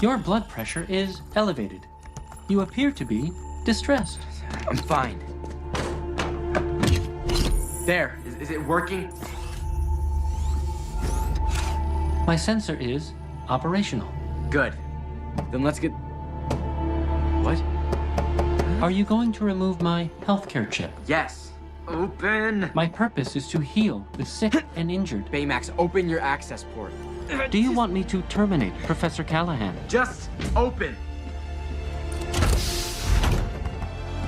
Your blood pressure is elevated. You appear to be distressed. I'm fine. There. Is it working? My sensor is operational. Good. Then let's get... What? Are you going to remove my healthcare chip? Yes. Open. My purpose is to heal the sick and injured. Baymax, open your access port. Do you want me to terminate Professor Callahan? Just open.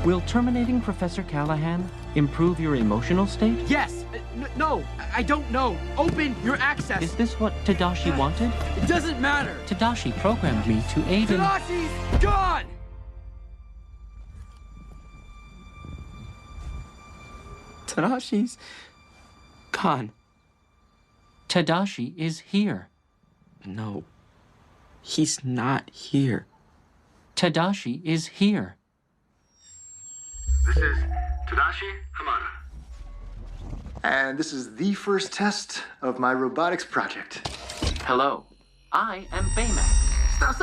Will terminating Professor Callahan improve your emotional state? Yes. No, I don't know. Open your access. Is this what Tadashi wanted? It doesn't matter. Tadashi programmed me to aid in... Tadashi's gone! Tadashi's gone. Tadashi is here. No, he's not here. Tadashi is here. This is Tadashi Hamada. And this is the first test of my robotics project. Hello, I am Baymax. Stop.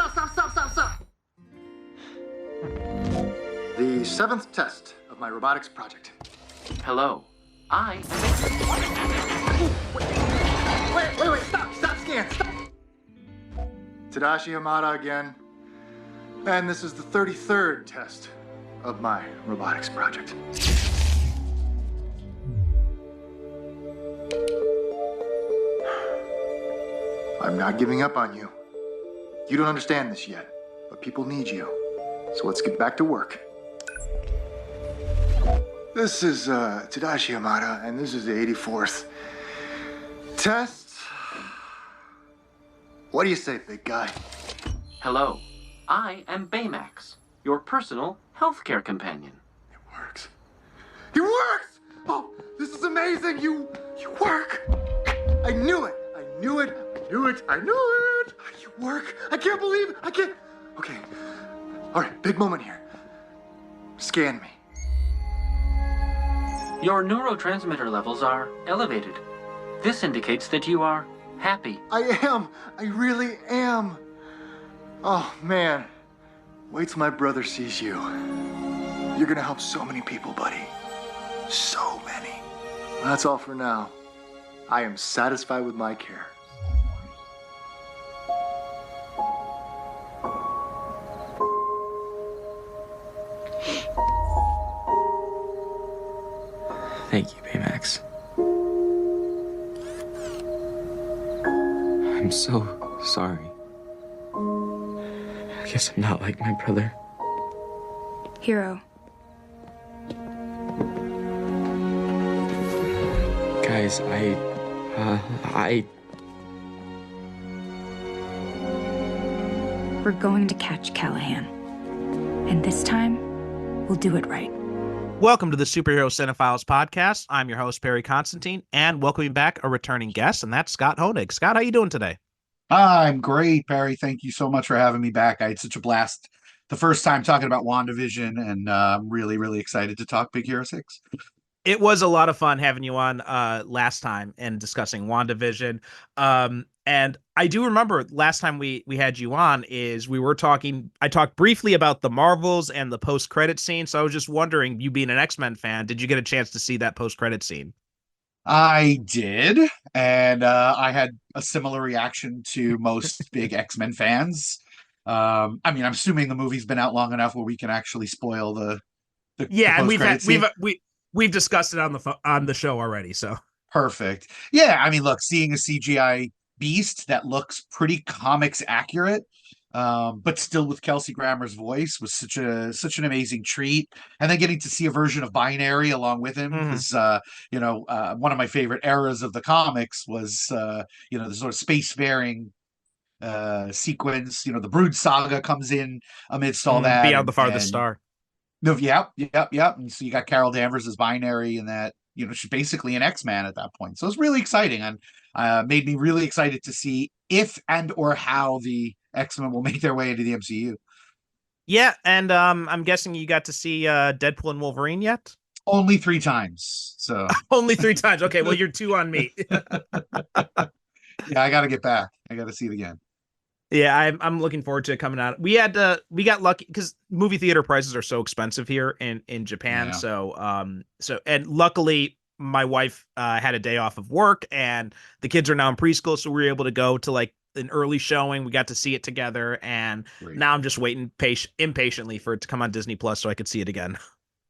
The 7th test of my robotics project. Hello, I am Wait, stop scan, stop! Tadashi Hamada again. And this is the 33rd test of my robotics project. I'm not giving up on you. You don't understand this yet, but people need you. So let's get back to work. This is Tadashi Hamada, and this is the 84th test. What do you say, big guy? Hello, I am Baymax, your personal healthcare companion. It works. It works! Oh, this is amazing! You work! I knew it! You work! I can't believe it! Okay. All right, big moment here. Scan me. Your neurotransmitter levels are elevated. This indicates that you are happy. I am. I really am. Oh, man. Wait till my brother sees you. You're gonna help so many people, buddy. So many. That's all for now. I am satisfied with my care. Thank you, Baymax. I'm so sorry. I guess I'm not like my brother. Hero. Guys, We're going to catch Callahan. And this time, we'll do it right. Welcome to the Superhero Cinephiles podcast. I'm your host, Perry Constantine, and welcoming back a returning guest, and that's Scott Honig. Scott, how you doing today? I'm great, Perry. Thank you so much for having me back. I had such a blast the first time talking about WandaVision, and I'm really, really excited to talk Big Hero 6. It was a lot of fun having you on last time and discussing WandaVision. And I do remember last time we had you on is we were talking, I talked briefly about the Marvels and the post-credit scene. So I was just wondering, you being an X-Men fan, did you get a chance to see that post-credit scene? I did, and I had a similar reaction to most big X-Men fans. I mean, I'm assuming the movie's been out long enough where we can actually spoil the yeah, and scene. we've discussed it on the show already. So perfect. Yeah, I mean, look, seeing a CGI beast that looks pretty comics accurate, but still with Kelsey Grammer's voice was such an amazing treat. And then getting to see a version of Binary along with him, because one of my favorite eras of the comics was the sort of spacefaring sequence. The Brood Saga comes in amidst all that. Beyond the Farthest Star. No, yep. And so you got Carol Danvers as Binary, and that she's basically an X-Man at that point. So it's really exciting, and made me really excited to see if and or how the X-Men will make their way into the MCU. Yeah, and I'm guessing you got to see Deadpool and Wolverine yet? Only 3 times. So only 3 times. Okay, well, you're 2 on me. Yeah, I got to get back. I got to see it again. Yeah, I'm looking forward to it coming out. We got lucky because movie theater prices are so expensive here in Japan. Yeah, So and luckily my wife had a day off of work and the kids are now in preschool, so we were able to go to like an early showing. We got to see it together, and great. now I'm just waiting impatiently for it to come on Disney Plus so I could see it again.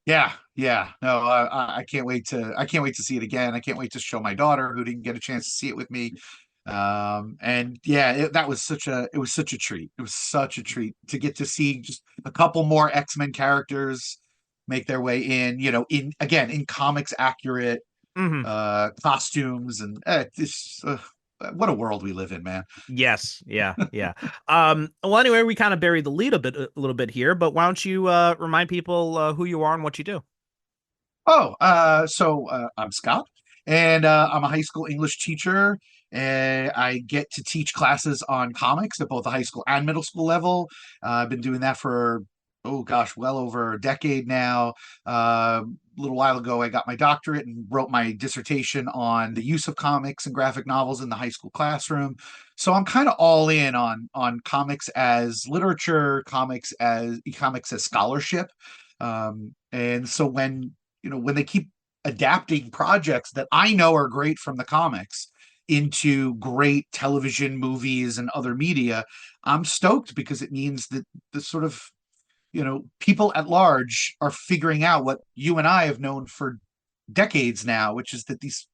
Yeah, yeah. No, I can't wait to see it again. I can't wait to show my daughter who didn't get a chance to see it with me. And yeah, that was such a treat. It was such a treat to get to see just a couple more X-Men characters make their way in, in again in comics accurate Hmm. costumes and this what a world we live in, man. Yes, yeah, yeah. Well, anyway, we kind of buried the lead a little bit here, but why don't you remind people who you are and what you do? Oh, I'm Scott, and I'm a high school English teacher. And I get to teach classes on comics at both the high school and middle school level. I've been doing that for, oh gosh, well over a decade now. A little while ago, I got my doctorate and wrote my dissertation on the use of comics and graphic novels in the high school classroom. So I'm kind of all in on comics as literature, comics as scholarship. And so when they keep adapting projects that I know are great from the comics into great television, movies, and other media, I'm stoked because it means that the sort of, people at large are figuring out what you and I have known for decades now, which is that these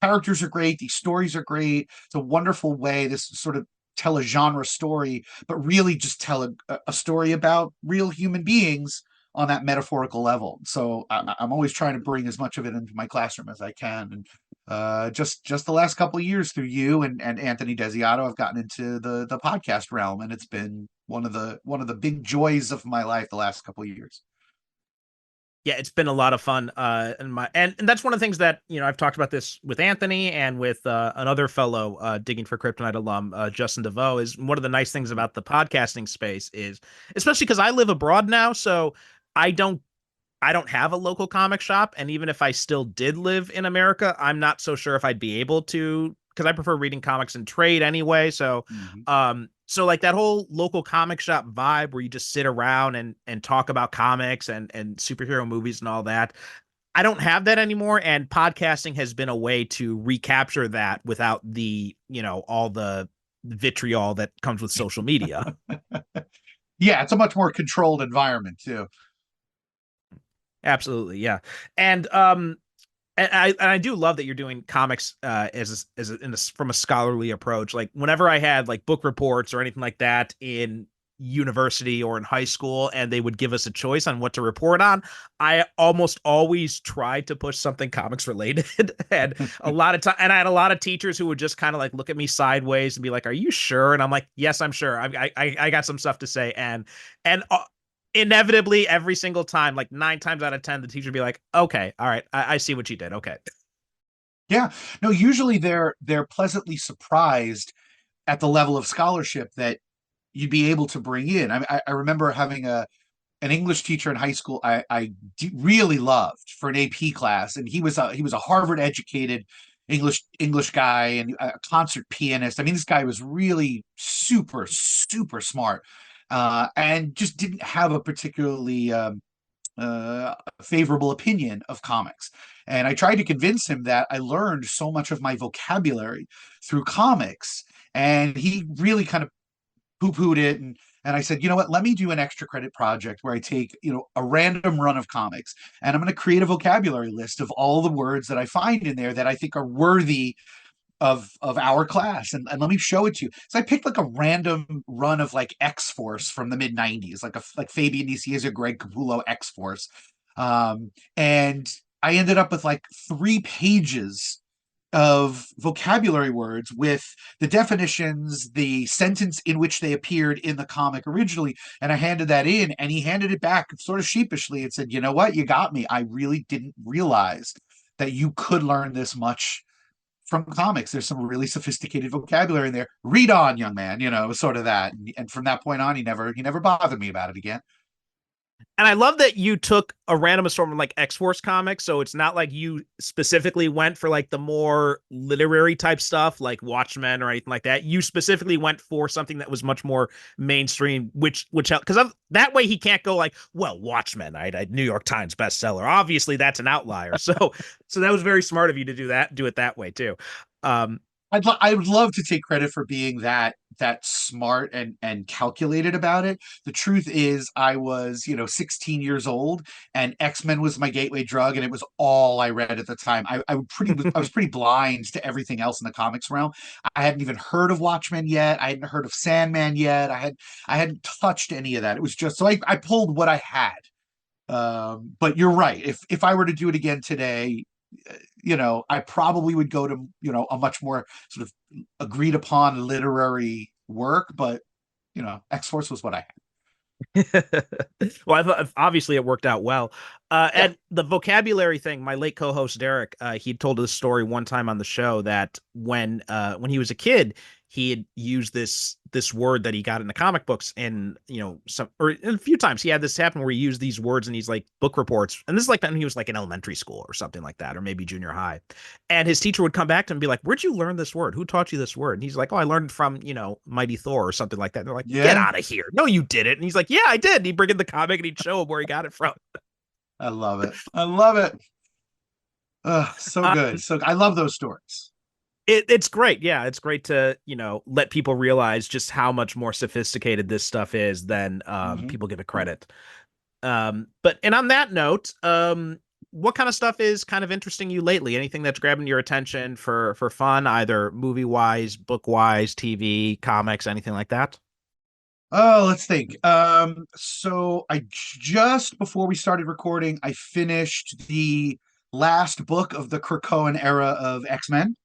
characters are great, these stories are great. It's a wonderful way, this sort of tell a genre story, but really just tell a story about real human beings on that metaphorical level. So I'm always trying to bring as much of it into my classroom as I can. And just the last couple of years through you and Anthony Desiato, I've gotten into the podcast realm, and it's been one of the big joys of my life the last couple of years. Yeah, it's been a lot of fun. And that's one of the things that I've talked about this with Anthony and with another fellow Digging for Kryptonite alum, Justin DeVoe. Is one of the nice things about the podcasting space is, especially because I live abroad now, so I don't I don't have a local comic shop, and even if I still did live in America, I'm not so sure if I'd be able to because I prefer reading comics in trade anyway. Mhm. So like that whole local comic shop vibe where you just sit around and talk about comics and superhero movies and all that. I don't have that anymore, and podcasting has been a way to recapture that without the, all the vitriol that comes with social media. Yeah, it's a much more controlled environment too. Absolutely, yeah. And I do love that you're doing comics from a scholarly approach. Like whenever I had like book reports or anything like that in university or in high school, and they would give us a choice on what to report on, I almost always tried to push something comics related. And a lot of time, and I had a lot of teachers who would just kind of like look at me sideways and be like, "Are you sure?" And I'm like, "Yes, I'm sure. I got some stuff to say." And inevitably every single time, like 9 times out of 10, the teacher would be like, okay, all right, I see what you did. Okay. Yeah, no, usually they're pleasantly surprised at the level of scholarship that you'd be able to bring in. I remember having an English teacher in high school really loved for an AP class, and he was a Harvard educated English guy and a concert pianist. I mean, this guy was really super smart, and just didn't have a particularly favorable opinion of comics. And I tried to convince him that I learned so much of my vocabulary through comics, and he really kind of poo-pooed it. And I said, you know what, let me do an extra credit project where I take, a random run of comics, and I'm going to create a vocabulary list of all the words that I find in there that I think are worthy of our class, and let me show it to you. So I picked like a random run of like X Force from the mid '90s, like Fabian Nicieza, Greg Capullo X Force, and I ended up with like 3 pages of vocabulary words with the definitions, the sentence in which they appeared in the comic originally. And I handed that in, and he handed it back sort of sheepishly and said, "You know what? You got me. I really didn't realize that you could learn this much from comics. There's some really sophisticated vocabulary in there. Read on, young man." Sort of that. And from that point on, he never bothered me about it again. And I love that you took a random assortment like X-Force comics, so it's not like you specifically went for like the more literary type stuff like Watchmen or anything like that. You specifically went for something that was much more mainstream, which because that way he can't go like, well, Watchmen, New York Times bestseller. Obviously, that's an outlier. So that was very smart of you to do it that way too. Um, I would love to take credit for being that smart and calculated about it. The truth is, I was 16 years old, and X-Men was my gateway drug, and it was all I read at the time. I was pretty blind to everything else in the comics realm. I hadn't even heard of Watchmen yet. I hadn't heard of Sandman yet. I hadn't touched any of that. It was just so I pulled what I had. But you're right. If I were to do it again today, I probably would go to, a much more sort of agreed upon literary work, but, X-Force was what I had. Well, I thought obviously it worked out well. Yeah. And the vocabulary thing, my late co-host Derek, he told this story one time on the show that when he was a kid, he had used this word that he got in the comic books, and a few times he had this happen where he used these words in these like book reports, and this is like when he was like in elementary school or something like that, or maybe junior high, and his teacher would come back to him and be like, "Where'd you learn this word? Who taught you this word?" And he's like, "Oh, I learned it from Mighty Thor or something like that." And they're like, "Get Yeah. out of here! No, you didn't." And he's like, "Yeah, I did." And he'd bring in the comic and he'd show him where he got it from. I love it. I love it. So Uh, good. So I love those stories. it's great. Yeah, it's great to let people realize just how much more sophisticated this stuff is than Mhm. people give it credit. But and on that note, what kind of stuff is kind of interesting you lately? Anything that's grabbing your attention for fun, either movie wise, book wise, TV, comics, anything like that? Oh, let's think. So I just before we started recording, I finished the last book of the Krakoan era of X-Men.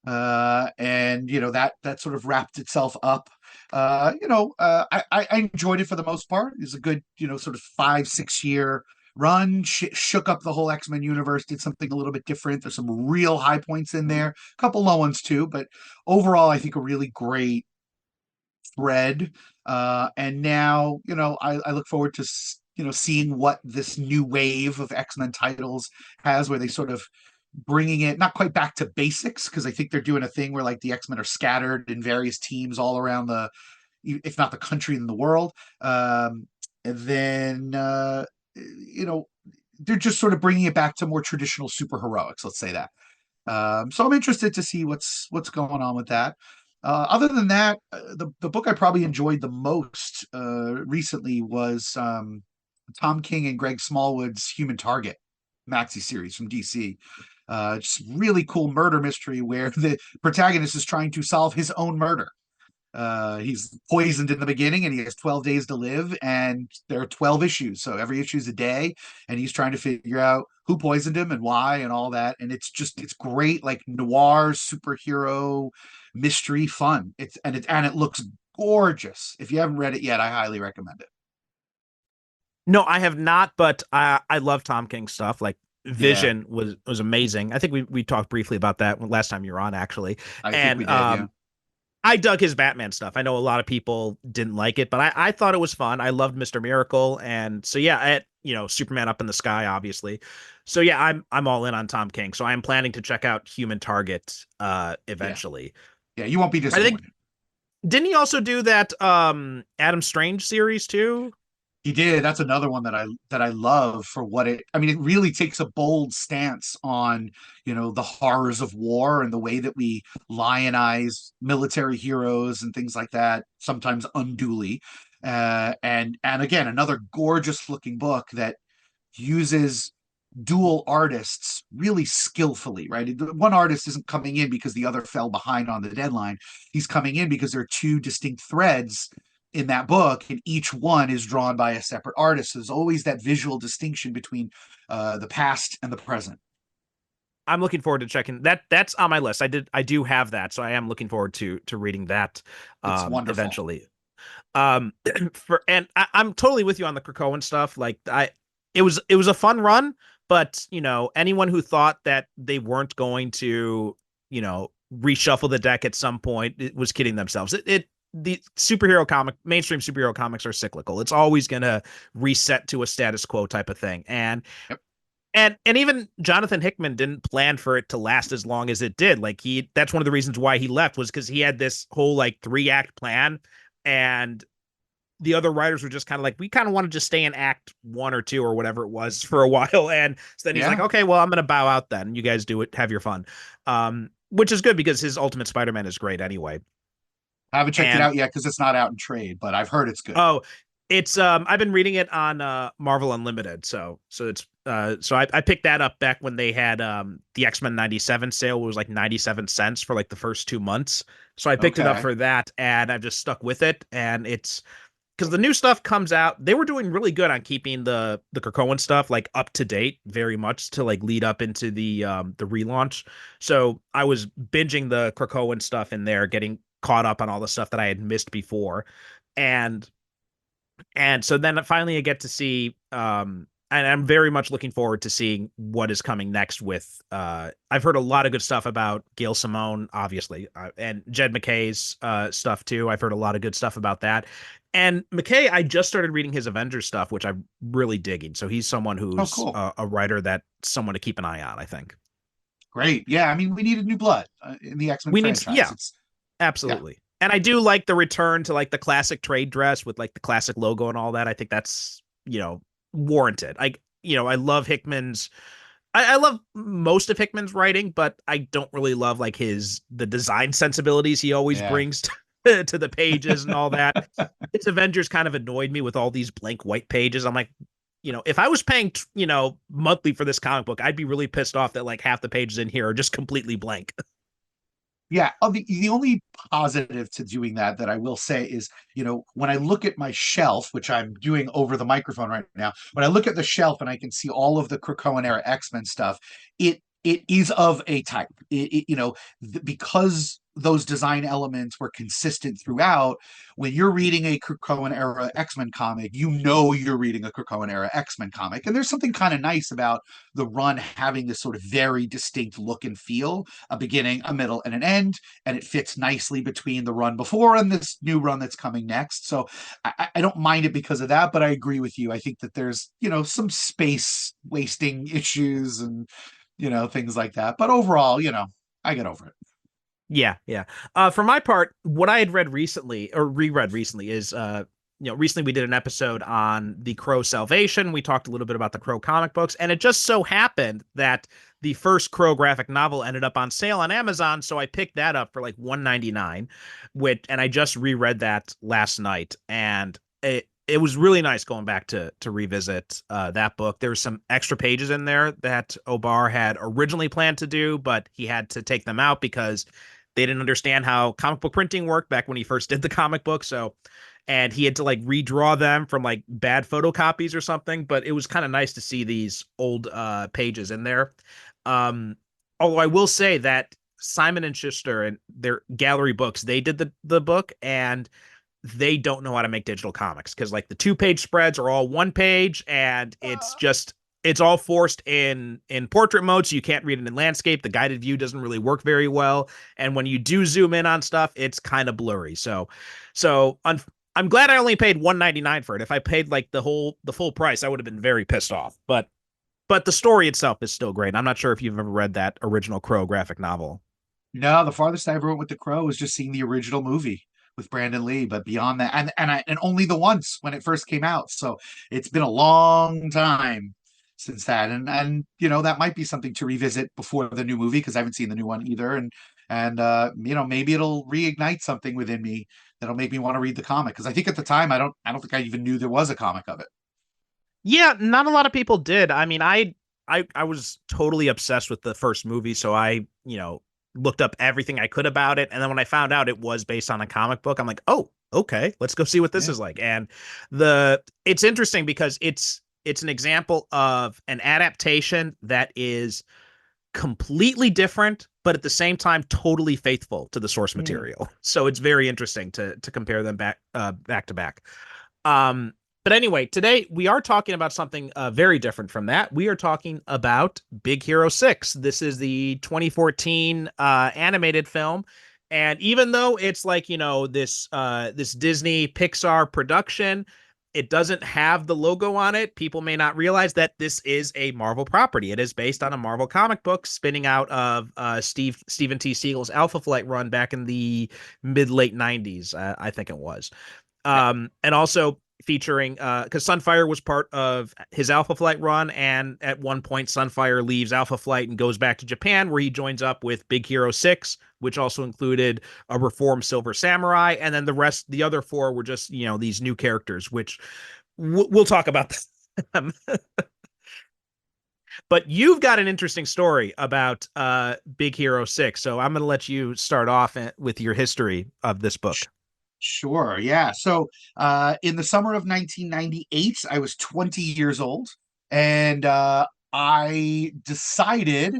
And that sort of wrapped itself up. I enjoyed it for the most part. It's a good sort of 5-6 year run. Shook up the whole X-Men universe. Did something a little bit different. There's some real high points in there, a couple low ones too, but overall, I think a really great thread. And now I look forward to seeing what this new wave of X-Men titles has, where they sort of bringing it not quite back to basics, because I think they're doing a thing where like the X-Men are scattered in various teams all around the, if not the country, in the world. And then they're just sort of bringing it back to more traditional superheroics, let's say that. So I'm interested to see what's going on with that. Other than that, the book I probably enjoyed the most recently was Tom King and Greg Smallwood's Human Target maxi series from DC. Just really cool murder mystery where the protagonist is trying to solve his own murder. He's poisoned in the beginning and he has 12 days to live, and there are 12 issues. So every issue is a day, and he's trying to figure out who poisoned him and why and all that. And it's great, like noir superhero mystery fun. It looks gorgeous. If you haven't read it yet, I highly recommend it. No, I have not, but I love Tom King stuff. Like Yeah, Vision was amazing. I think we talked briefly about that last time you were on, actually. I think we And did. Yeah. I dug his Batman stuff. I know a lot of people didn't like it, but I thought it was fun. I loved Mr. Miracle, and so yeah, Superman up in the sky, obviously. So yeah, I'm all in on Tom King. So I'm planning to check out Human Target Yeah. eventually. Yeah, you won't be I think disappointed. didn't he also do that Adam Strange series too? He did. That's another one that I love for what it. I mean, it really takes a bold stance on the horrors of war and the way that we lionize military heroes and things like that, sometimes unduly. And again, another gorgeous looking book that uses dual artists really skillfully, right? One artist isn't coming in because the other fell behind on the deadline. He's coming in because there are two distinct threads in that book, and each one is drawn by a separate artist. So there's always that visual distinction between the past and the present. I'm looking forward to checking that. That's on my list. I do have that, so I am looking forward to reading that It's wonderful. eventually. Um, I'm totally with you on the Krakoan stuff. Like it was a fun run, but anyone who thought that they weren't going to reshuffle the deck at some point, it was kidding themselves. the mainstream superhero comics are cyclical. It's always going to reset to a status quo type of thing. Yep. And even Jonathan Hickman didn't plan for it to last as long as it did. Like that's one of the reasons why he left, was because he had this whole like 3-act plan, and the other writers were just kind of like, we kind of want to just stay in act 1 or 2 or whatever it was for a while. And so then he's like, okay, well, I'm going to bow out then. You guys do it. Have your fun. Which is good because his Ultimate Spider-Man is great anyway. I haven't checked it out yet because it's not out in trade, but I've heard it's good. Oh, it's I've been reading it on Marvel Unlimited. So it's I picked that up back when they had the X-Men 97 sale. It was like 97 cents for like the first 2 months. So I picked it up for that, and I've just stuck with it. And it's because the new stuff comes out. They were doing really good on keeping the Krakoan stuff like up to date, very much to like lead up into the relaunch. So I was binging the Krakoan stuff in there, getting caught up on all the stuff that I had missed before. And so then finally I get to see and I'm very much looking forward to seeing what is coming next with I've heard a lot of good stuff about Gail Simone, obviously, and Jed McKay's stuff too. I've heard a lot of good stuff about that. And McKay, I just started reading his Avengers stuff, which I'm really digging. So he's someone who's cool. A writer that someone to keep an eye on, I think. Great. Yeah, I mean, we needed new blood in the X-Men franchise. Absolutely. Yeah. And I do like the return to like the classic trade dress with like the classic logo and all that. I think that's, warranted. I love Hickman's. I love most of Hickman's writing, but I don't really love like the design sensibilities he always brings to the pages and all that. His Avengers kind of annoyed me with all these blank white pages. I'm like, if I was paying, monthly for this comic book, I'd be really pissed off that like half the pages in here are just completely blank. Yeah, the only positive to doing that I will say is, when I look at my shelf, which I'm doing over the microphone right now, when I look at the shelf and I can see all of the Krakoan era X-Men stuff, it is of a type. Because those design elements were consistent throughout. When you're reading a Krakoan era X-Men comic, you're reading a Krakoan era X-Men comic. And there's something kind of nice about the run having this sort of very distinct look and feel, a beginning, a middle, and an end, and it fits nicely between the run before and this new run that's coming next. So I don't mind it because of that, but I agree with you. I think that there's, some space wasting issues and, things like that. But overall, I get over it. Yeah. For my part, what I had read recently or reread recently is, recently we did an episode on the Crow Salvation. We talked a little bit about the Crow comic books, and it just so happened that the first Crow graphic novel ended up on sale on Amazon, so I picked that up for like $1.99, and I just reread that last night, and it was really nice going back to revisit that book. There were some extra pages in there that Obar had originally planned to do, but he had to take them out because they didn't understand how comic book printing worked back when he first did the comic book. And he had to like redraw them from like bad photocopies or something. But it was kind of nice to see these old pages in there. Although I will say that Simon and Schuster and their Gallery Books, they did the book, and they don't know how to make digital comics because like the 2-page spreads are all 1 page, and it's all forced in portrait mode, so you can't read it in landscape. The guided view doesn't really work very well, and when you do zoom in on stuff, it's kind of blurry. So I'm glad I only paid $1.99 for it. If I paid like the full price, I would have been very pissed off. But the story itself is still great. I'm not sure if you've ever read that original Crow graphic novel. No, the farthest I ever went with the Crow was just seeing the original movie with Brandon Lee, but beyond that, and only the once when it first came out. So it's been a long time since that, and that might be something to revisit before the new movie because I haven't seen the new one either, and maybe it'll reignite something within me that'll make me want to read the comic because I think at the time I don't think I even knew there was a comic of it. Yeah, not a lot of people did. I mean, I was totally obsessed with the first movie, so I looked up everything I could about it, and then when I found out it was based on a comic book, I'm like, oh, okay, let's go see what this is like. And it's interesting because it's an example of an adaptation that is completely different, but at the same time totally faithful to the source material. So it's very interesting to compare them back to back. But anyway, today we are talking about something very different from that. We are talking about Big Hero 6. This is the 2014 animated film, And even though it's like, this Disney Pixar production, it doesn't have the logo on it. People may not realize that this is a Marvel property. It is based on a Marvel comic book spinning out of Steven T. Siegel's Alpha Flight run back in the mid-late 90s, I think it was. And also featuring because Sunfire was part of his Alpha Flight run, and at one point Sunfire leaves Alpha Flight and goes back to Japan, where he joins up with Big Hero 6, which also included a reformed Silver Samurai, and then the other four were just these new characters, which we'll talk about them. But you've got an interesting story about Big Hero 6, so I'm going to let you start off with your history of this book. Sure. Yeah. So in the summer of 1998, I was 20 years old, and I decided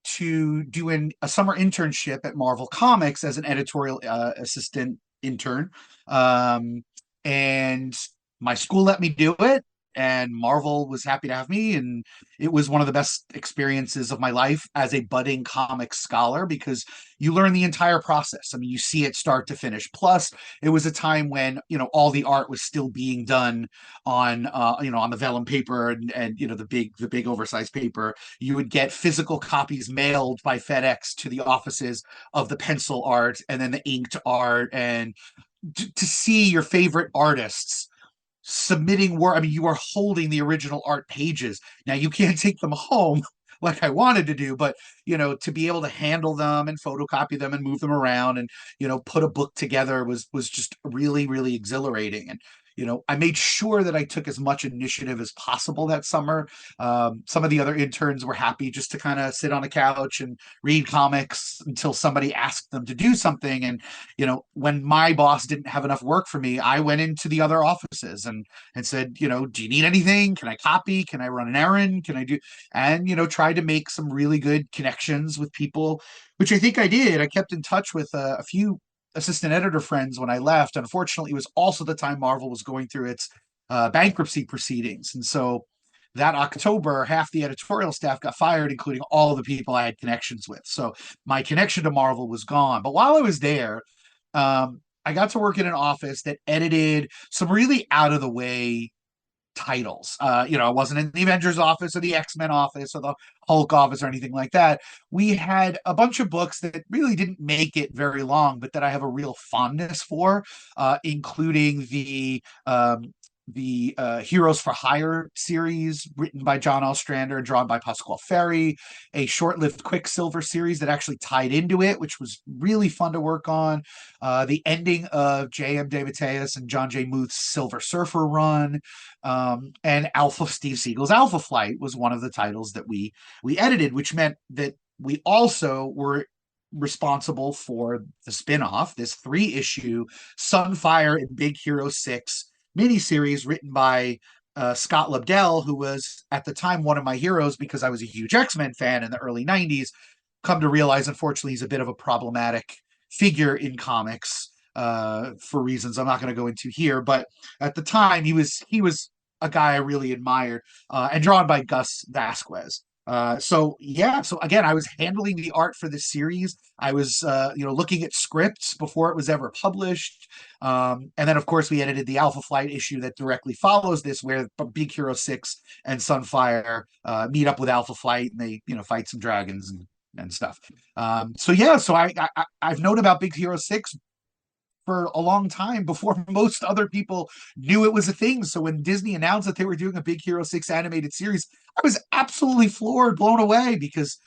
to do a summer internship at Marvel Comics as an editorial assistant intern. And my school let me do it, and Marvel was happy to have me. And it was one of the best experiences of my life as a budding comics scholar, because you learn the entire process. I mean, you see it start to finish. Plus, it was a time when all the art was still being done on on the vellum paper and the big oversized paper. You would get physical copies mailed by FedEx to the offices of the pencil art and then the inked art, and to see your favorite artists submitting work. I mean, you are holding the original art pages. Now you can't take them home like I wanted to do, but to be able to handle them and photocopy them and move them around and put a book together was just really, really exhilarating. And I made sure that I took as much initiative as possible that summer. Some of the other interns were happy just to kind of sit on a couch and read comics until somebody asked them to do something. And when my boss didn't have enough work for me, I went into the other offices and said, do you need anything? Can I copy? Can I run an errand? Can I do? And tried to make some really good connections with people, which I think I did. I kept in touch with a few assistant editor friends when I left. Unfortunately, it was also the time Marvel was going through its bankruptcy proceedings. And so that October, half the editorial staff got fired, including all the people I had connections with. So my connection to Marvel was gone. But while I was there, I got to work in an office that edited some really out of the way titles. I wasn't in the Avengers office or the X-Men office or the Hulk office or anything like that. We had a bunch of books that really didn't make it very long, but that I have a real fondness for, including the Heroes for Hire series written by John Ostrander and drawn by Pasquale Ferry, a short-lived Quicksilver series that actually tied into it, which was really fun to work on, the ending of J.M. DeMatteis and John J. Muth's Silver Surfer run, and Steve Siegel's Alpha Flight was one of the titles that we edited, which meant that we also were responsible for the spin-off, this 3-issue Sunfire and Big Hero 6 miniseries written by Scott Lobdell, who was at the time one of my heroes because I was a huge X-Men fan in the early 90s. Come to realize, unfortunately, he's a bit of a problematic figure in comics for reasons I'm not going to go into here. But at the time, he was a guy I really admired, and drawn by Gus Vasquez. So again, I was handling the art for this series. I was, looking at scripts before it was ever published. And then, of course, we edited the Alpha Flight issue that directly follows this, where Big Hero 6 and Sunfire meet up with Alpha Flight, and they, fight some dragons and stuff. So I've known about Big Hero 6 for a long time before most other people knew it was a thing. So when Disney announced that they were doing a Big Hero 6 animated series, I was absolutely floored, blown away, because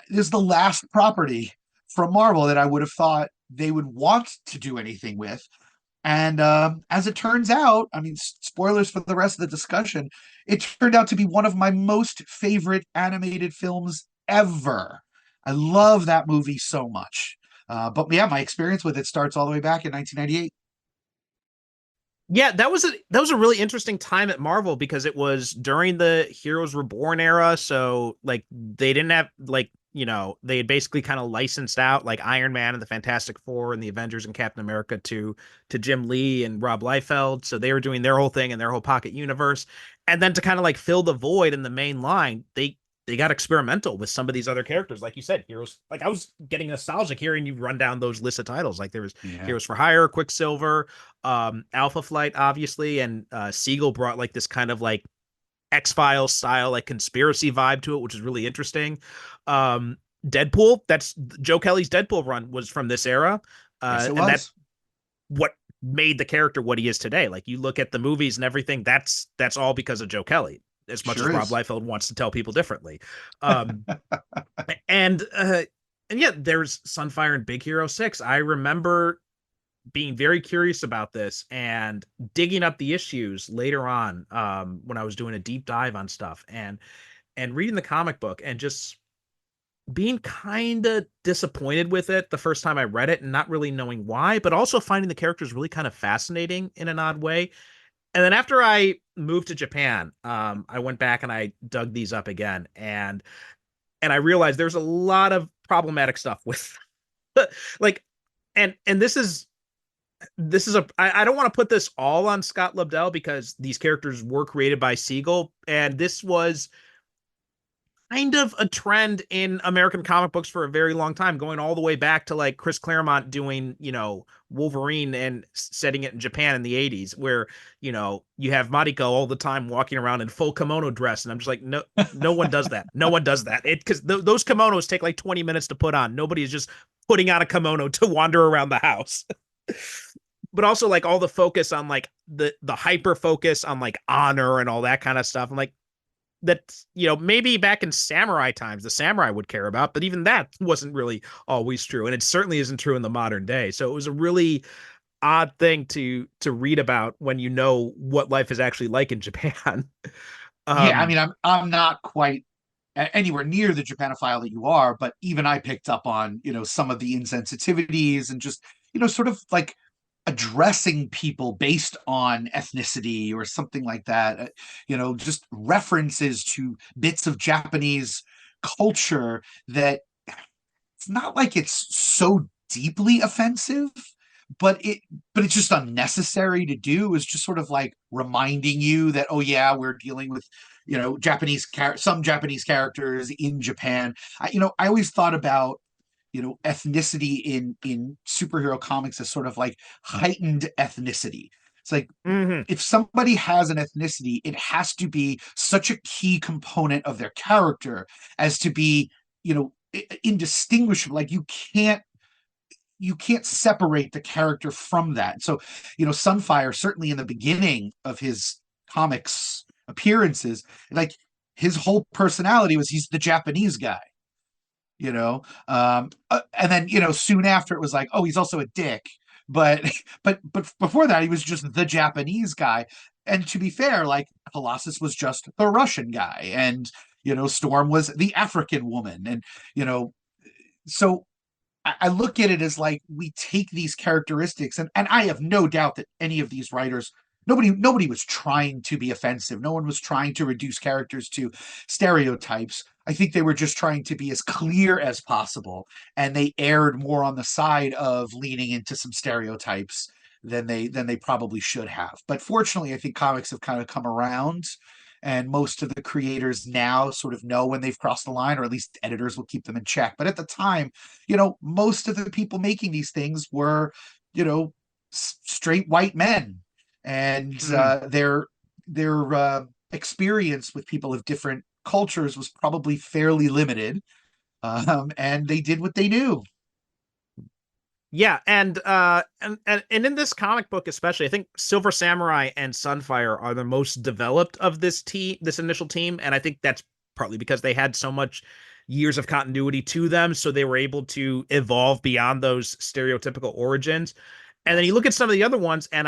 this is the last property from Marvel that I would have thought they would want to do anything with. And as it turns out, I mean, spoilers for the rest of the discussion, it turned out to be one of my most favorite animated films ever. I love that movie so much. But yeah, my experience with it starts all the way back in 1998. Yeah, that was a really interesting time at Marvel, because it was during the Heroes Reborn era. So like they didn't have they had basically kind of licensed out like Iron Man and the Fantastic Four and the Avengers and Captain America to Jim Lee and Rob Liefeld. So they were doing their whole thing in their whole pocket universe. And then to kind of like fill the void in the main line, they they got experimental with some of these other characters. Like you said, Heroes, like I was getting nostalgic hearing you run down those lists of titles. Like there was Yeah. Heroes for Hire, Quicksilver, Alpha Flight, obviously, and Siegel brought like this kind of like X-Files style, like conspiracy vibe to it, which is really interesting. Deadpool, that's Joe Kelly's Deadpool run was from this era. Yes, it And was. that's what made the character what he is today. Like you look at the movies and everything, that's all because of Joe Kelly, as much as Sure Rob is. Liefeld wants to tell people differently. Um, and yeah, there's Sunfire and Big Hero 6. I remember being very curious about this and digging up the issues later on, when I was doing a deep dive on stuff and reading the comic book and just being kind of disappointed with it the first time I read it and not really knowing why, but also finding the characters really kind of fascinating in an odd way. And then after I moved to Japan, I went back and I dug these up again, and I realized there's a lot of problematic stuff with like, and this is a I don't want to put this all on Scott Lobdell because these characters were created by Siegel, and this was kind of a trend in American comic books for a very long time, going all the way back to like Chris Claremont doing, Wolverine and setting it in Japan in the 80s, where, you have Mariko all the time walking around in full kimono dress. And I'm just like, no, no one does that. No one does that. Because those kimonos take like 20 minutes to put on. Nobody is just putting on a kimono to wander around the house. But also like all the focus on like the hyper focus on like honor and all that kind of stuff. I'm like, that, maybe back in samurai times the samurai would care about, but even that wasn't really always true, and it certainly isn't true in the modern day. So it was a really odd thing to read about when you know what life is actually like in Japan. Yeah, I um mean, I'm not quite anywhere near the Japanophile that you are, but even I picked up on, some of the insensitivities and just, sort of like addressing people based on ethnicity or something like that. Just references to bits of Japanese culture that it's not like it's so deeply offensive, but it's just unnecessary to do. Is just sort of like reminding you that, oh yeah, we're dealing with some Japanese characters in Japan. I always thought about ethnicity in superhero comics as sort of like heightened ethnicity. It's like mhm. if somebody has an ethnicity, it has to be such a key component of their character as to be, indistinguishable. Like you can't separate the character from that. So, Sunfire, certainly in the beginning of his comics appearances, like his whole personality was he's the Japanese guy, and then soon after it was like, oh, he's also a dick, but but before that he was just the Japanese guy. And to be fair, like Colossus was just the Russian guy, and Storm was the African woman, and so I look at it as like we take these characteristics, and I have no doubt that any of these writers, nobody was trying to be offensive. No one was trying to reduce characters to stereotypes. I think they were just trying to be as clear as possible, and they erred more on the side of leaning into some stereotypes than they probably should have. But fortunately, I think comics have kind of come around, and most of the creators now sort of know when they've crossed the line, or at least editors will keep them in check. But at the time, most of the people making these things were, straight white men, and their experience with people of different cultures was probably fairly limited, and they did what they knew. Yeah, and in this comic book especially, I think Silver Samurai and Sunfire are the most developed of this initial team, and I think that's partly because they had so much years of continuity to them, so they were able to evolve beyond those stereotypical origins. And then you look at some of the other ones, and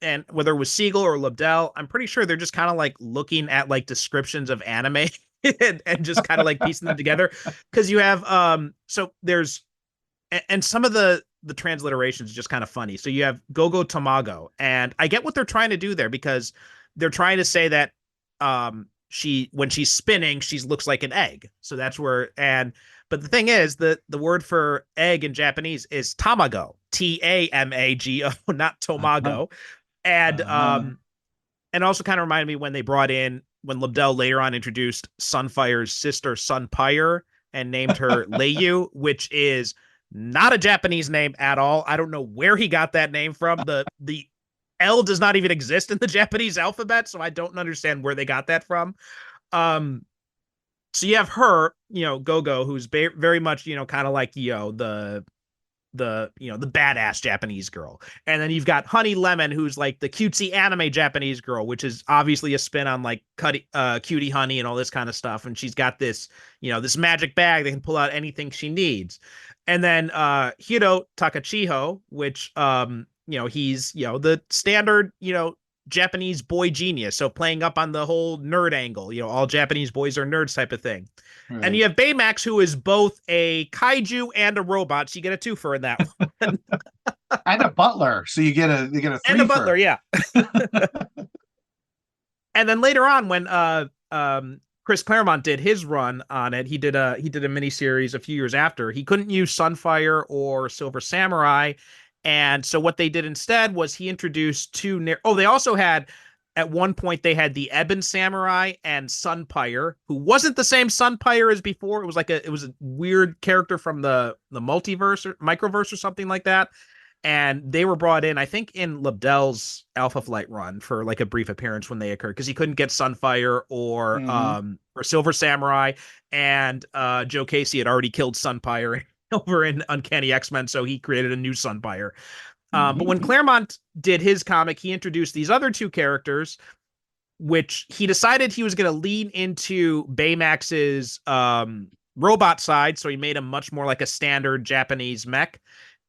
and whether it was Siegel or Lobdell, I'm pretty sure they're just kind of like looking at like descriptions of anime and just kind of like piecing them together. Because you have so there's and some of the transliterations just kind of funny. So you have Gogo Tamago, and I get what they're trying to do there because they're trying to say that she when she's spinning, she looks like an egg. So that's where but the thing is the word for egg in Japanese is tamago, Tamago, not Uh-huh. tomago. And Uh-huh. and also kind of reminded me when they brought in when Libdell later on introduced Sunfire's sister Sunpire and named her Leiyu, which is not a Japanese name at all. I don't know where he got that name from. The L does not even exist in the Japanese alphabet, so I don't understand where they got that from. So you have her, Gogo, who's very much, kind of like, the badass Japanese girl. And then you've got Honey Lemon, who's like the cutesy anime Japanese girl, which is obviously a spin on like Cutie Honey and all this kind of stuff. And she's got this, this magic bag that can pull out anything she needs. And then Hiro Takachiho, which he's, the standard, Japanese boy genius. So playing up on the whole nerd angle, all Japanese boys are nerds type of thing. Right. And you have Baymax, who is both a kaiju and a robot. So you get a twofer in that one. And a butler. So you get a threefer. And a butler, yeah. And then later on, when Chris Claremont did his run on it, he did a mini series a few years after. He couldn't use Sunfire or Silver Samurai. And so what they did instead was he introduced they also had, at one point, they had the Ebon Samurai and Sunpire, who wasn't the same Sunpire as before. It was a weird character from the multiverse or microverse or something like that. And they were brought in, I think, in Libdell's Alpha Flight run for like a brief appearance when they occurred, because he couldn't get Sunfire or Silver Samurai, and Joe Casey had already killed Sunpire over in Uncanny X-Men, so he created a new Sunfire. But when Claremont did his comic, he introduced these other two characters, which he decided he was going to lean into Baymax's robot side, so he made him much more like a standard Japanese mech.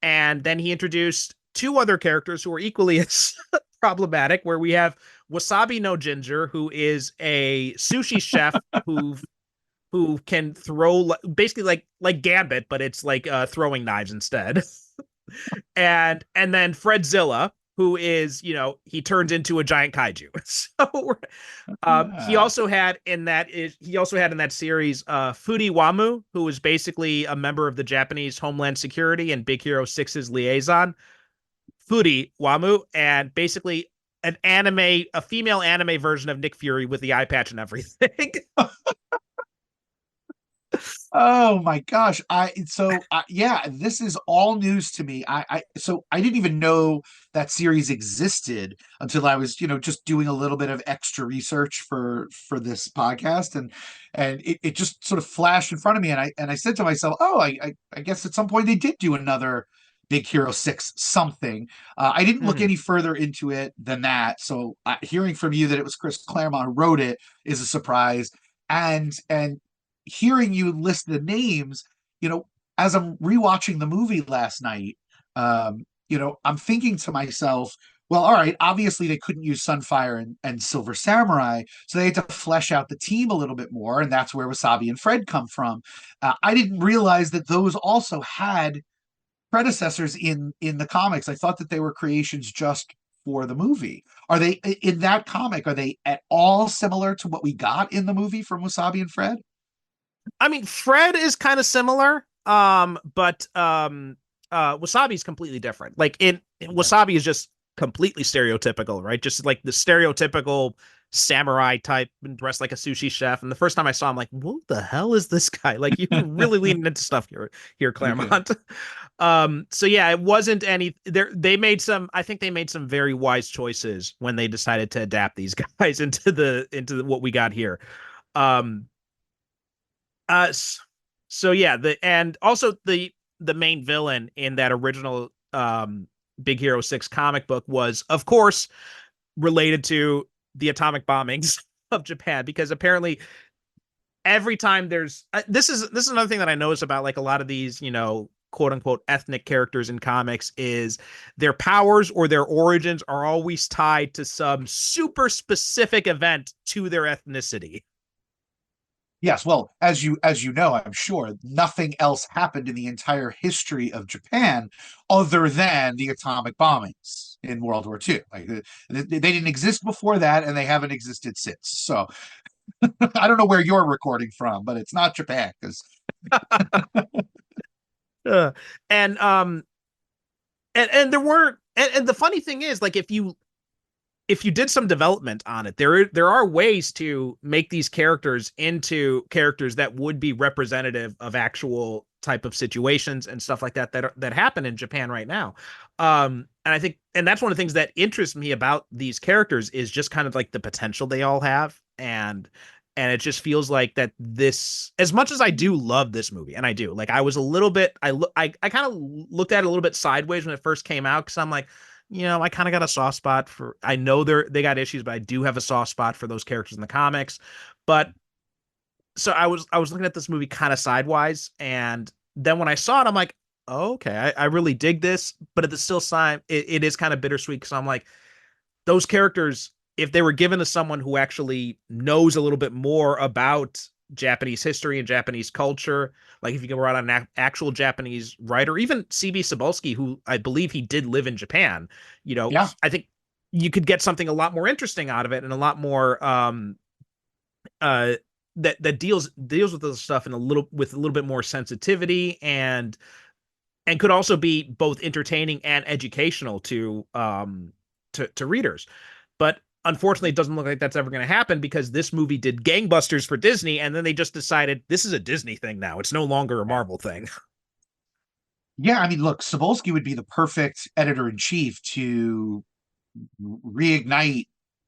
And then he introduced two other characters who are equally as problematic, where we have Wasabi no Ginger, who is a sushi chef who can throw basically like Gambit, but it's like throwing knives instead. and then Fredzilla, who is, he turns into a giant kaiju. So he also had in that series Fudi Wamu, who was basically a member of the Japanese Homeland Security and Big Hero 6's liaison. Fudi Wamu, and basically a female anime version of Nick Fury with the eye patch and everything. Oh my gosh. This is all news to me. I didn't even know that series existed until I was, just doing a little bit of extra research for this podcast, and it just sort of flashed in front of me, and I said to myself, oh, I guess at some point they did do another Big Hero 6 something. I didn't look any further into it than that. So hearing from you that it was Chris Claremont who wrote it is a surprise. And hearing you list the names, as I'm rewatching the movie last night, I'm thinking to myself, well, all right, obviously they couldn't use Sunfire and Silver Samurai, so they had to flesh out the team a little bit more, and that's where Wasabi and Fred come from. I didn't realize that those also had predecessors in the comics. I thought that they were creations just for the movie. Are they, in that comic, are they at all similar to what we got in the movie from Wasabi and Fred? I mean, Fred is kind of similar, but Wasabi is completely different. Like Wasabi is just completely stereotypical, right? Just like the stereotypical samurai type and dressed like a sushi chef. And the first time I saw him, like, what the hell is this guy? Like, you're really leaning into stuff here, Claremont. So yeah, it wasn't any there. I think they made some very wise choices when they decided to adapt these guys into what we got here. So yeah, and also the main villain in that original Big Hero 6 comic book was, of course, related to the atomic bombings of Japan, because apparently every time there's this is another thing that I notice about like a lot of these, quote unquote ethnic characters in comics, is their powers or their origins are always tied to some super specific event to their ethnicity. Yes, well, as you know, I'm sure nothing else happened in the entire history of Japan other than the atomic bombings in World War II. Like they didn't exist before that, and they haven't existed since. So I don't know where you're recording from, but it's not Japan, because. And there were, and the funny thing is, like, if you if you did some development on it, there are ways to make these characters into characters that would be representative of actual type of situations and stuff like that that happen in Japan right now. And I think, and that's one of the things that interests me about these characters is just kind of like the potential they all have, and it just feels like that this, as much as I do love this movie, and I do, like I was a little bit, I kind of looked at it a little bit sideways when it first came out because I'm like, I kind of got a soft spot for, I know they got issues, but I do have a soft spot for those characters in the comics. But so I was looking at this movie kind of sidewise, and then when I saw it, I'm like, oh, okay, I really dig this, but at the still time, it is kind of bittersweet because I'm like, those characters, if they were given to someone who actually knows a little bit more about Japanese history and Japanese culture, like if you can write on an actual Japanese writer, even CB Cebulski, who I believe he did live in Japan, Yeah. I think you could get something a lot more interesting out of it and a lot more uh that deals with this stuff in a little bit more sensitivity and could also be both entertaining and educational to readers. But unfortunately, it doesn't look like that's ever going to happen because this movie did gangbusters for Disney, and then they just decided this is a Disney thing now. It's no longer a Marvel thing. Yeah, I mean, look, Cebulski would be the perfect editor in chief to reignite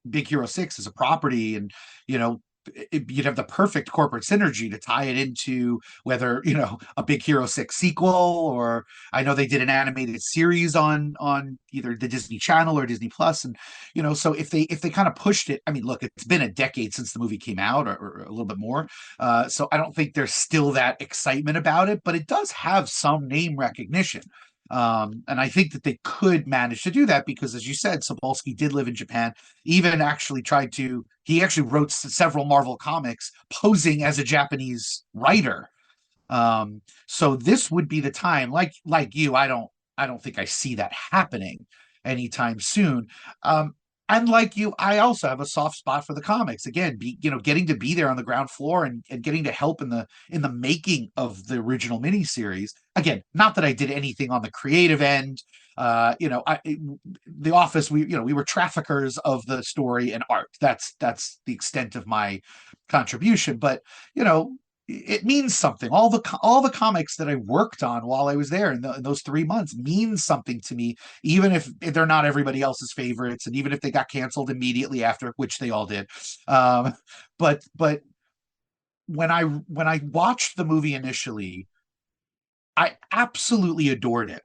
Big Hero 6 as a property, and you know you'd have the perfect corporate synergy to tie it into whether a Big Hero 6 sequel, or I know they did an animated series on either the Disney Channel or Disney Plus, and so if they kind of pushed it, I mean, look, it's been a decade since the movie came out, or a little bit more, so I don't think there's still that excitement about it, but it does have some name recognition. And I think that they could manage to do that because, as you said, Cebulski did live in Japan. Even actually he actually wrote several Marvel comics posing as a Japanese writer. So this would be the time. Like you, I don't think I see that happening anytime soon. And like you, I also have a soft spot for the comics. Again, getting to be there on the ground floor and getting to help in the making of the original miniseries. Again, not that I did anything on the creative end. The Office, we were traffickers of the story and art. That's the extent of my contribution. But it means something. All the comics that I worked on while I was there in those 3 months means something to me, even if they're not everybody else's favorites, and even if they got canceled immediately after, which they all did. But when I watched the movie initially, I absolutely adored it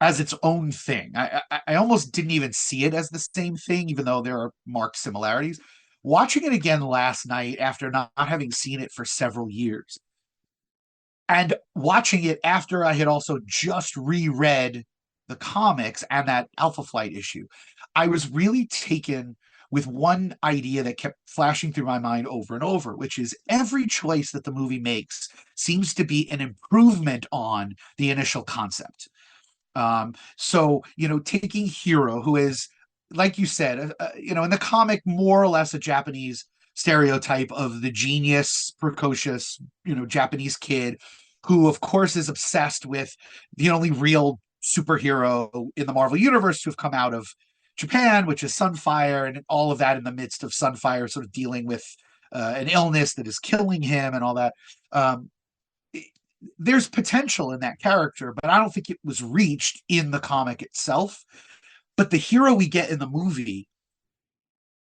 as its own thing. I almost didn't even see it as the same thing, even though there are marked similarities. Watching it again last night after not having seen it for several years, and watching it after I had also just reread the comics and that Alpha Flight issue, I was really taken with one idea that kept flashing through my mind over and over, which is every choice that the movie makes seems to be an improvement on the initial concept. So taking Hero, who is, like you said, in the comic, more or less a Japanese stereotype of the genius, precocious, Japanese kid who, of course, is obsessed with the only real superhero in the Marvel universe to have come out of Japan, which is Sunfire, and all of that in the midst of Sunfire sort of dealing with an illness that is killing him and all that. There's potential in that character, but I don't think it was reached in the comic itself. But the hero we get in the movie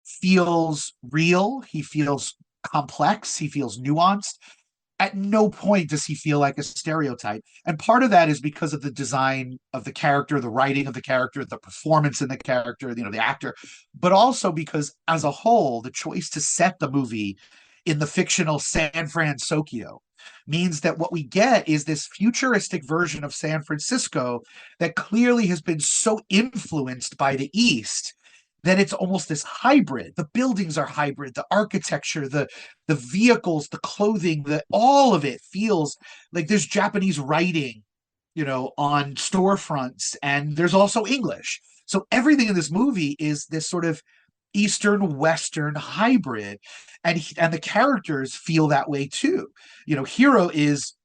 feels real. He feels complex. He feels nuanced. At no point does he feel like a stereotype. And part of that is because of the design of the character, the writing of the character, the performance in the character, the actor, but also because as a whole, the choice to set the movie in the fictional San Francisco means that what we get is this futuristic version of San Francisco that clearly has been so influenced by the East that it's almost this hybrid. The buildings are hybrid, the architecture, the vehicles, the clothing, all of it feels like there's Japanese writing, on storefronts, and there's also English. So everything in this movie is this sort of Eastern Western hybrid, and the characters feel that way too. Hero is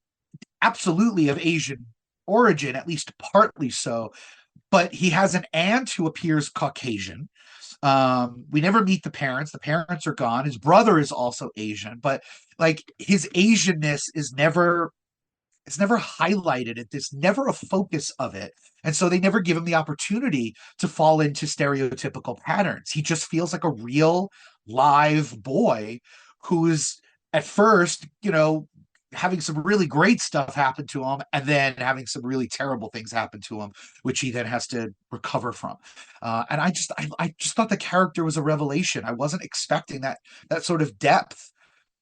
absolutely of Asian origin, at least partly so, but he has an aunt who appears Caucasian. We never meet the parents. The parents are gone. His brother is also Asian, but like his Asianness is never, it's never highlighted. There's never a focus of it. And so they never give him the opportunity to fall into stereotypical patterns. He just feels like a real live boy who's at first, having some really great stuff happen to him and then having some really terrible things happen to him, which he then has to recover from. And I just thought the character was a revelation. I wasn't expecting that sort of depth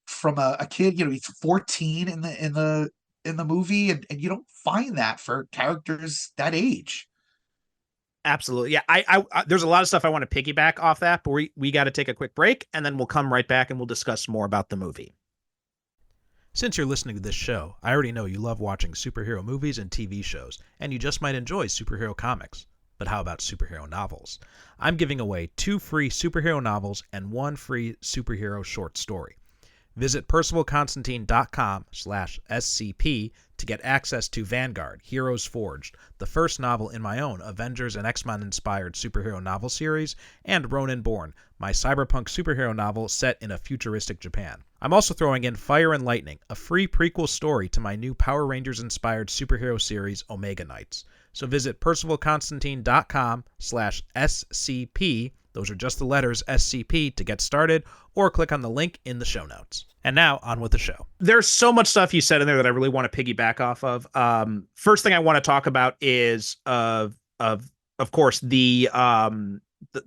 from a kid. He's 14 in the movie, and you don't find that for characters that age. Absolutely. Yeah. I there's a lot of stuff I want to piggyback off that, but we got to take a quick break and then we'll come right back and we'll discuss more about the movie. Since you're listening to this show, I already know you love watching superhero movies and TV shows, and you just might enjoy superhero comics. But how about superhero novels? I'm giving away 2 free superhero novels and 1 free superhero short story. Visit percivalconstantine.com/SCP to get access to Vanguard, Heroes Forged, the first novel in my own Avengers and X-Men inspired superhero novel series, and Ronin Born, my cyberpunk superhero novel set in a futuristic Japan. I'm also throwing in Fire and Lightning, a free prequel story to my new Power Rangers inspired superhero series Omega Knights. So visit percivalconstantine.com/SCP. Those are just the letters SCP to get started, or click on the link in the show notes. And now on with the show. There's so much stuff you said in there that I really want to piggyback off of. First thing I want to talk about is of course the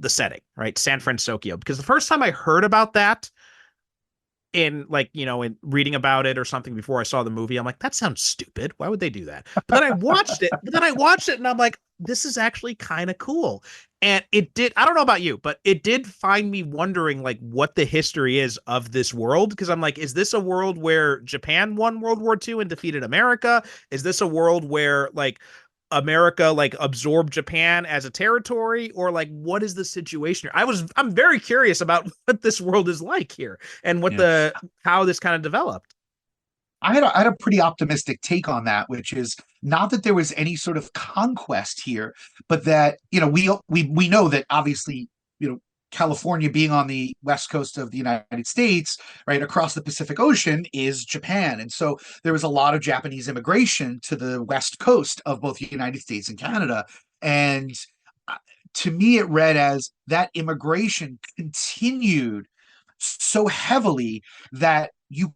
setting, right? San Francisco, because the first time I heard about that in in reading about it or something before I saw the movie, I'm like, that sounds stupid. Why would they do that? But then I watched it. And I'm like, this is actually kind of cool. And it did, I don't know about you, but it did find me wondering like what the history is of this world. Because I'm like, is this a world where Japan won World War II and defeated America? Is this a world where like America like absorbed Japan as a territory, or like what is the situation here? I'm very curious about what this world is like here and what Yeah. how this kind of developed. I had a pretty optimistic take on that, which is not that there was any sort of conquest here, but that we know that obviously California being on the west coast of the United States, right across the Pacific Ocean, is Japan, and so there was a lot of Japanese immigration to the west coast of both the United States and Canada, and uh, to me it read as that immigration continued so heavily that you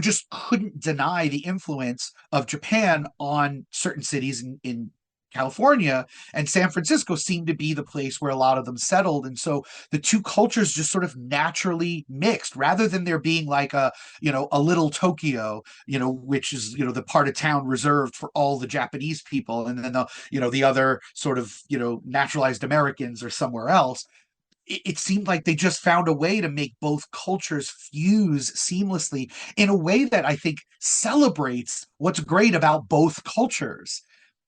just couldn't deny the influence of Japan on certain cities in California, and San Francisco seemed to be the place where a lot of them settled. And so the two cultures just sort of naturally mixed, rather than there being like a little Tokyo, which is the part of town reserved for all the Japanese people, and then the other sort of naturalized Americans are somewhere else. It seemed like they just found a way to make both cultures fuse seamlessly in a way that I think celebrates what's great about both cultures.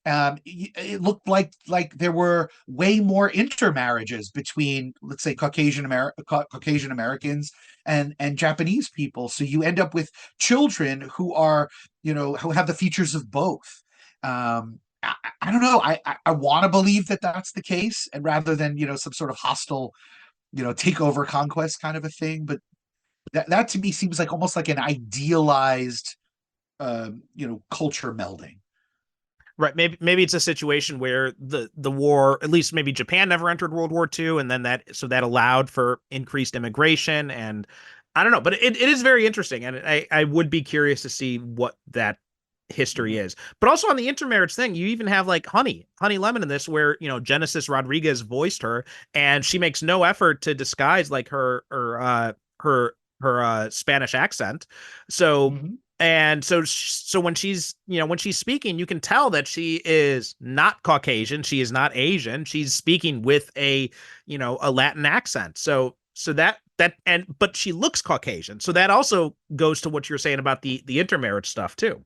It looked like there were way more intermarriages between, let's say, Caucasian Americans and Japanese people. So you end up with children who are, who have the features of both. I don't know. I want to believe that that's the case, and rather than some sort of hostile takeover conquest kind of a thing. But that to me seems like almost like an idealized culture melding. Right. Maybe it's a situation where the war, at least maybe Japan never entered World War II, and then that allowed for increased immigration. And I don't know, but it is very interesting, and I would be curious to see what that history is. But also on the intermarriage thing, you even have like Honey Lemon in this, where Genesis Rodriguez voiced her, and she makes no effort to disguise like her Spanish accent. So Mhm. and so when she's when she's speaking, you can tell that she is not Caucasian, she is not Asian, she's speaking with a a Latin accent. So that but she looks Caucasian. So that also goes to what you're saying about the intermarriage stuff too.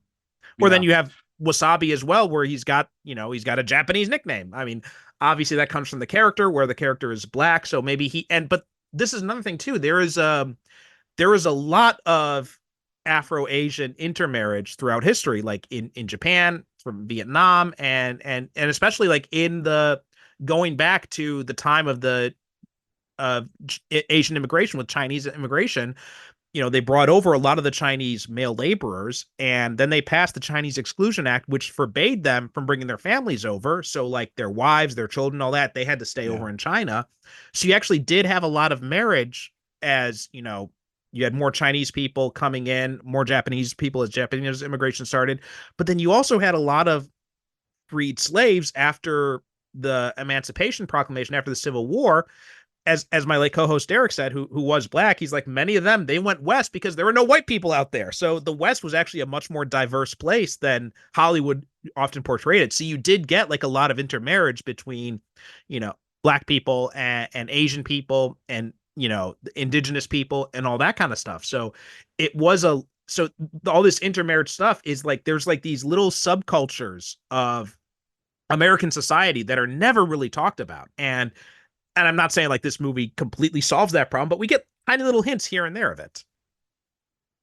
Or then Yeah. you have Wasabi as well, where he's got a Japanese nickname. I mean, obviously that comes from the character, where the character is black, so maybe but this is another thing too. There is a lot of Afro-Asian intermarriage throughout history, like in Japan, from Vietnam, and especially like in the going back to the time of the of Asian immigration with Chinese immigration. They brought over a lot of the Chinese male laborers, and then they passed the Chinese Exclusion Act, which forbade them from bringing their families over. So, like their wives, their children, all that, they had to stay over in China. So, you actually did have a lot of marriage as, you had more Chinese people coming in, more Japanese people as Japanese immigration started. But then you also had a lot of freed slaves after the Emancipation Proclamation, after the Civil War. As my late co-host Derek said, who was black, he's like, many of them, they went west because there were no white people out there. So the West was actually a much more diverse place than Hollywood often portrayed it. So you did get like a lot of intermarriage between, black people and Asian people and, indigenous people and all that kind of stuff. So it was so all this intermarriage stuff is like, there's like these little subcultures of American society that are never really talked about. And I'm not saying like this movie completely solves that problem, but we get tiny little hints here and there of it.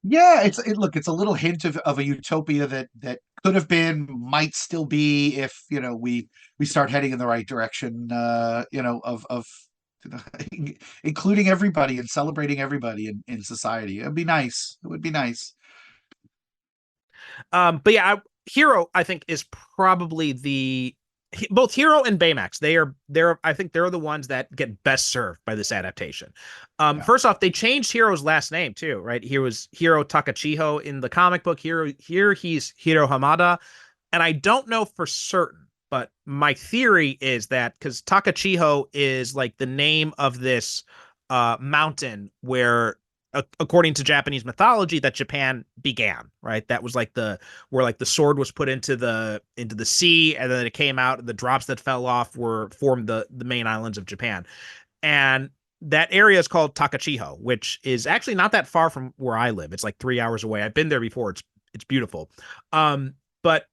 Yeah, it's a little hint of a utopia that could have been, might still be, if we start heading in the right direction, of including everybody and celebrating everybody in society. It'd be nice. It would be nice. But yeah, Hero, I think, is probably both Hero and Baymax. They're I think they're the ones that get best served by this adaptation. First off, they changed Hero's last name too, right? He was Hiro Takachiho in the comic book. Here he's Hiro Hamada, and I don't know for certain, but my theory is that because Takachiho is like the name of this mountain where, according to Japanese mythology, that Japan began, right? That was like where like the sword was put into the sea, and then it came out, and the drops that fell off formed the main islands of Japan. And that area is called Takachiho, which is actually not that far from where I live. It's like 3 hours away. I've been there before. It's beautiful. But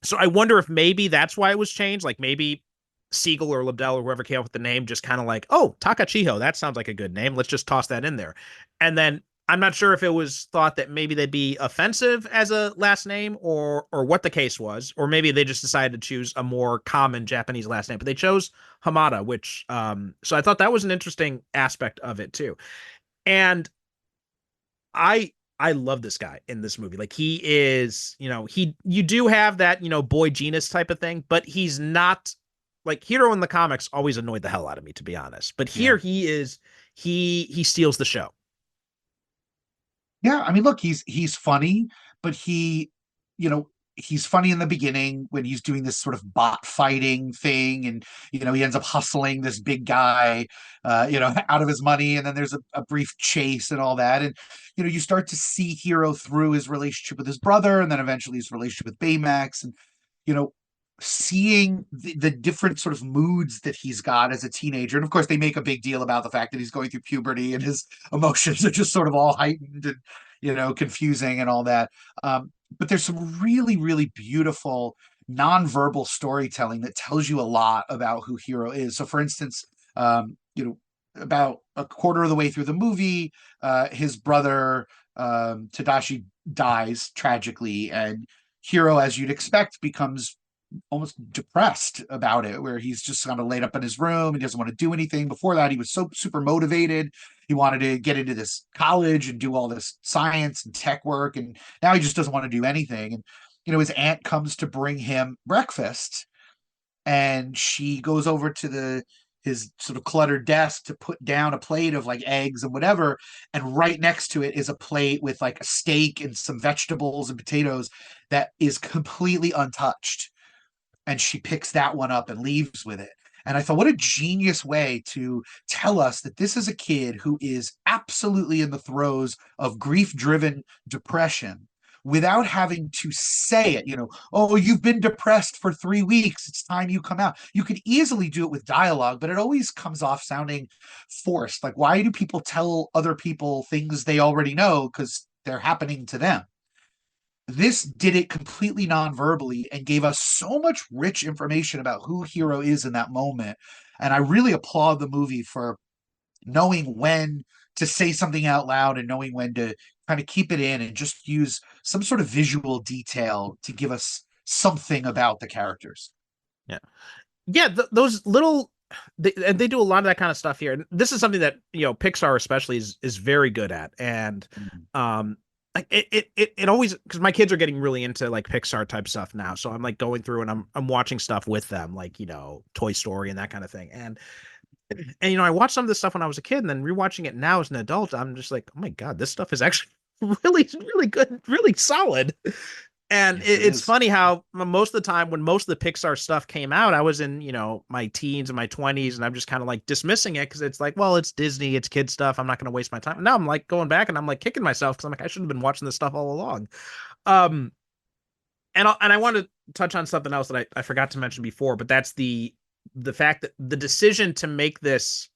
so I wonder if maybe that's why it was changed. Like maybe Siegel or Liddell or whoever came up with the name just kind of like, oh, Takachiho, that sounds like a good name. Let's just toss that in there. And then I'm not sure if it was thought that maybe they'd be offensive as a last name or what the case was, or maybe they just decided to choose a more common Japanese last name. But they chose Hamada, which so I thought that was an interesting aspect of it too. And I love this guy in this movie. Like he is, you do have that, boy genius type of thing, but he's not like Hero in the comics always annoyed the hell out of me, to be honest. But here he steals the show. Yeah, I mean, look, he's funny, but he's funny in the beginning when he's doing this sort of bot fighting thing, and he ends up hustling this big guy, out of his money, and then there's a brief chase and all that, and you start to see Hero through his relationship with his brother, and then eventually his relationship with Baymax, and you know seeing the different sort of moods that he's got as a teenager. And of course they make a big deal about the fact that he's going through puberty and his emotions are just sort of all heightened and confusing and all that. But there's some really, really beautiful nonverbal storytelling that tells you a lot about who Hero is. So for instance, about a quarter of the way through the movie, his brother Tadashi dies tragically, and Hero, as you'd expect, becomes almost depressed about it, where he's just kind of laid up in his room. He doesn't want to do anything. Before that, he was so super motivated. He wanted to get into this college and do all this science and tech work. And now he just doesn't want to do anything. And, his aunt comes to bring him breakfast, and she goes over to his sort of cluttered desk to put down a plate of like eggs and whatever. And right next to it is a plate with like a steak and some vegetables and potatoes that is completely untouched. And she picks that one up and leaves with it. And I thought, what a genius way to tell us that this is a kid who is absolutely in the throes of grief-driven depression without having to say it. Oh, you've been depressed for 3 weeks. It's time you come out. You could easily do it with dialogue, but it always comes off sounding forced. Like, why do people tell other people things they already know because they're happening to them? This did it completely non-verbally and gave us so much rich information about who Hero is in that moment. And I really applaud the movie for knowing when to say something out loud and knowing when to kind of keep it in and just use some sort of visual detail to give us something about the characters. Yeah. Yeah, those little they do a lot of that kind of stuff here. And this is something that, Pixar especially is very good at. And like it always, because my kids are getting really into like Pixar type stuff now. So I'm like going through and I'm watching stuff with them, like, Toy Story and that kind of thing. And I watched some of this stuff when I was a kid, and then rewatching it now as an adult, I'm just like, oh my God, this stuff is actually really, really good, really solid. And Yes, it it's is. funny how most of the time when most of the Pixar stuff came out, I was in, my teens and my 20s, and I'm just kind of like dismissing it because it's like, well, it's Disney, it's kid stuff. I'm not going to waste my time. And now I'm like going back and I'm like kicking myself because I'm like, I should have been watching this stuff all along. Um, and I want to touch on something else that I forgot to mention before, but that's the fact that the decision to make this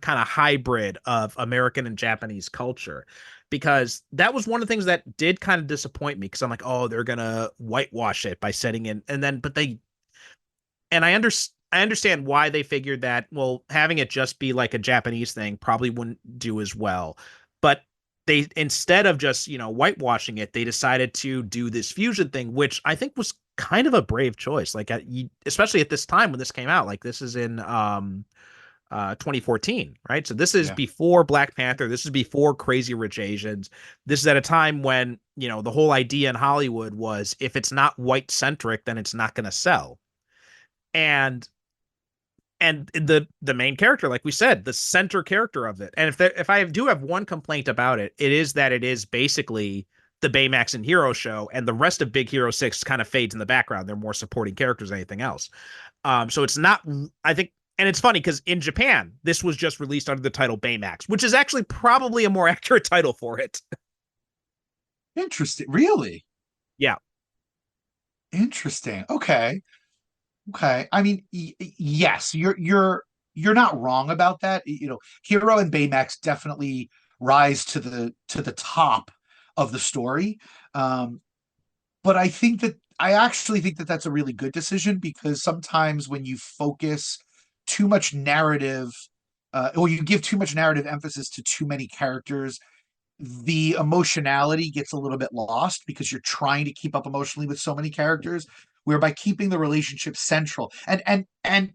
kind of hybrid of American and Japanese culture, because that was one of the things that did kind of disappoint me because I'm like, oh, they're gonna whitewash it by setting in, and then but they and I understand why they figured that, well, having it just be like a Japanese thing probably wouldn't do as well. But they, instead of just, whitewashing it, they decided to do this fusion thing, which I think was kind of a brave choice. Like, especially at this time when this came out, like this is in 2014, right? So this is Yeah. before Black Panther. This is before Crazy Rich Asians. This is at a time when, the whole idea in Hollywood was if it's not white centric, then it's not going to sell. And the main character, like we said, the center character of it. And if I do have one complaint about it, it is that it is basically the Baymax and Hero show, and the rest of Big Hero 6 kind of fades in the background. They're more supporting characters than anything else. So it's not, I think, and it's funny because in Japan, this was just released under the title Baymax, which is actually probably a more accurate title for it. Interesting. Really Yeah. interesting. Okay. Okay. I mean, yes, you're not wrong about that. Hero and Baymax definitely rise to the top of the story. Um, but I actually think that that's a really good decision because sometimes when you focus too much narrative, or you give too much narrative emphasis to too many characters, the emotionality gets a little bit lost because you're trying to keep up emotionally with so many characters, where by keeping the relationship central and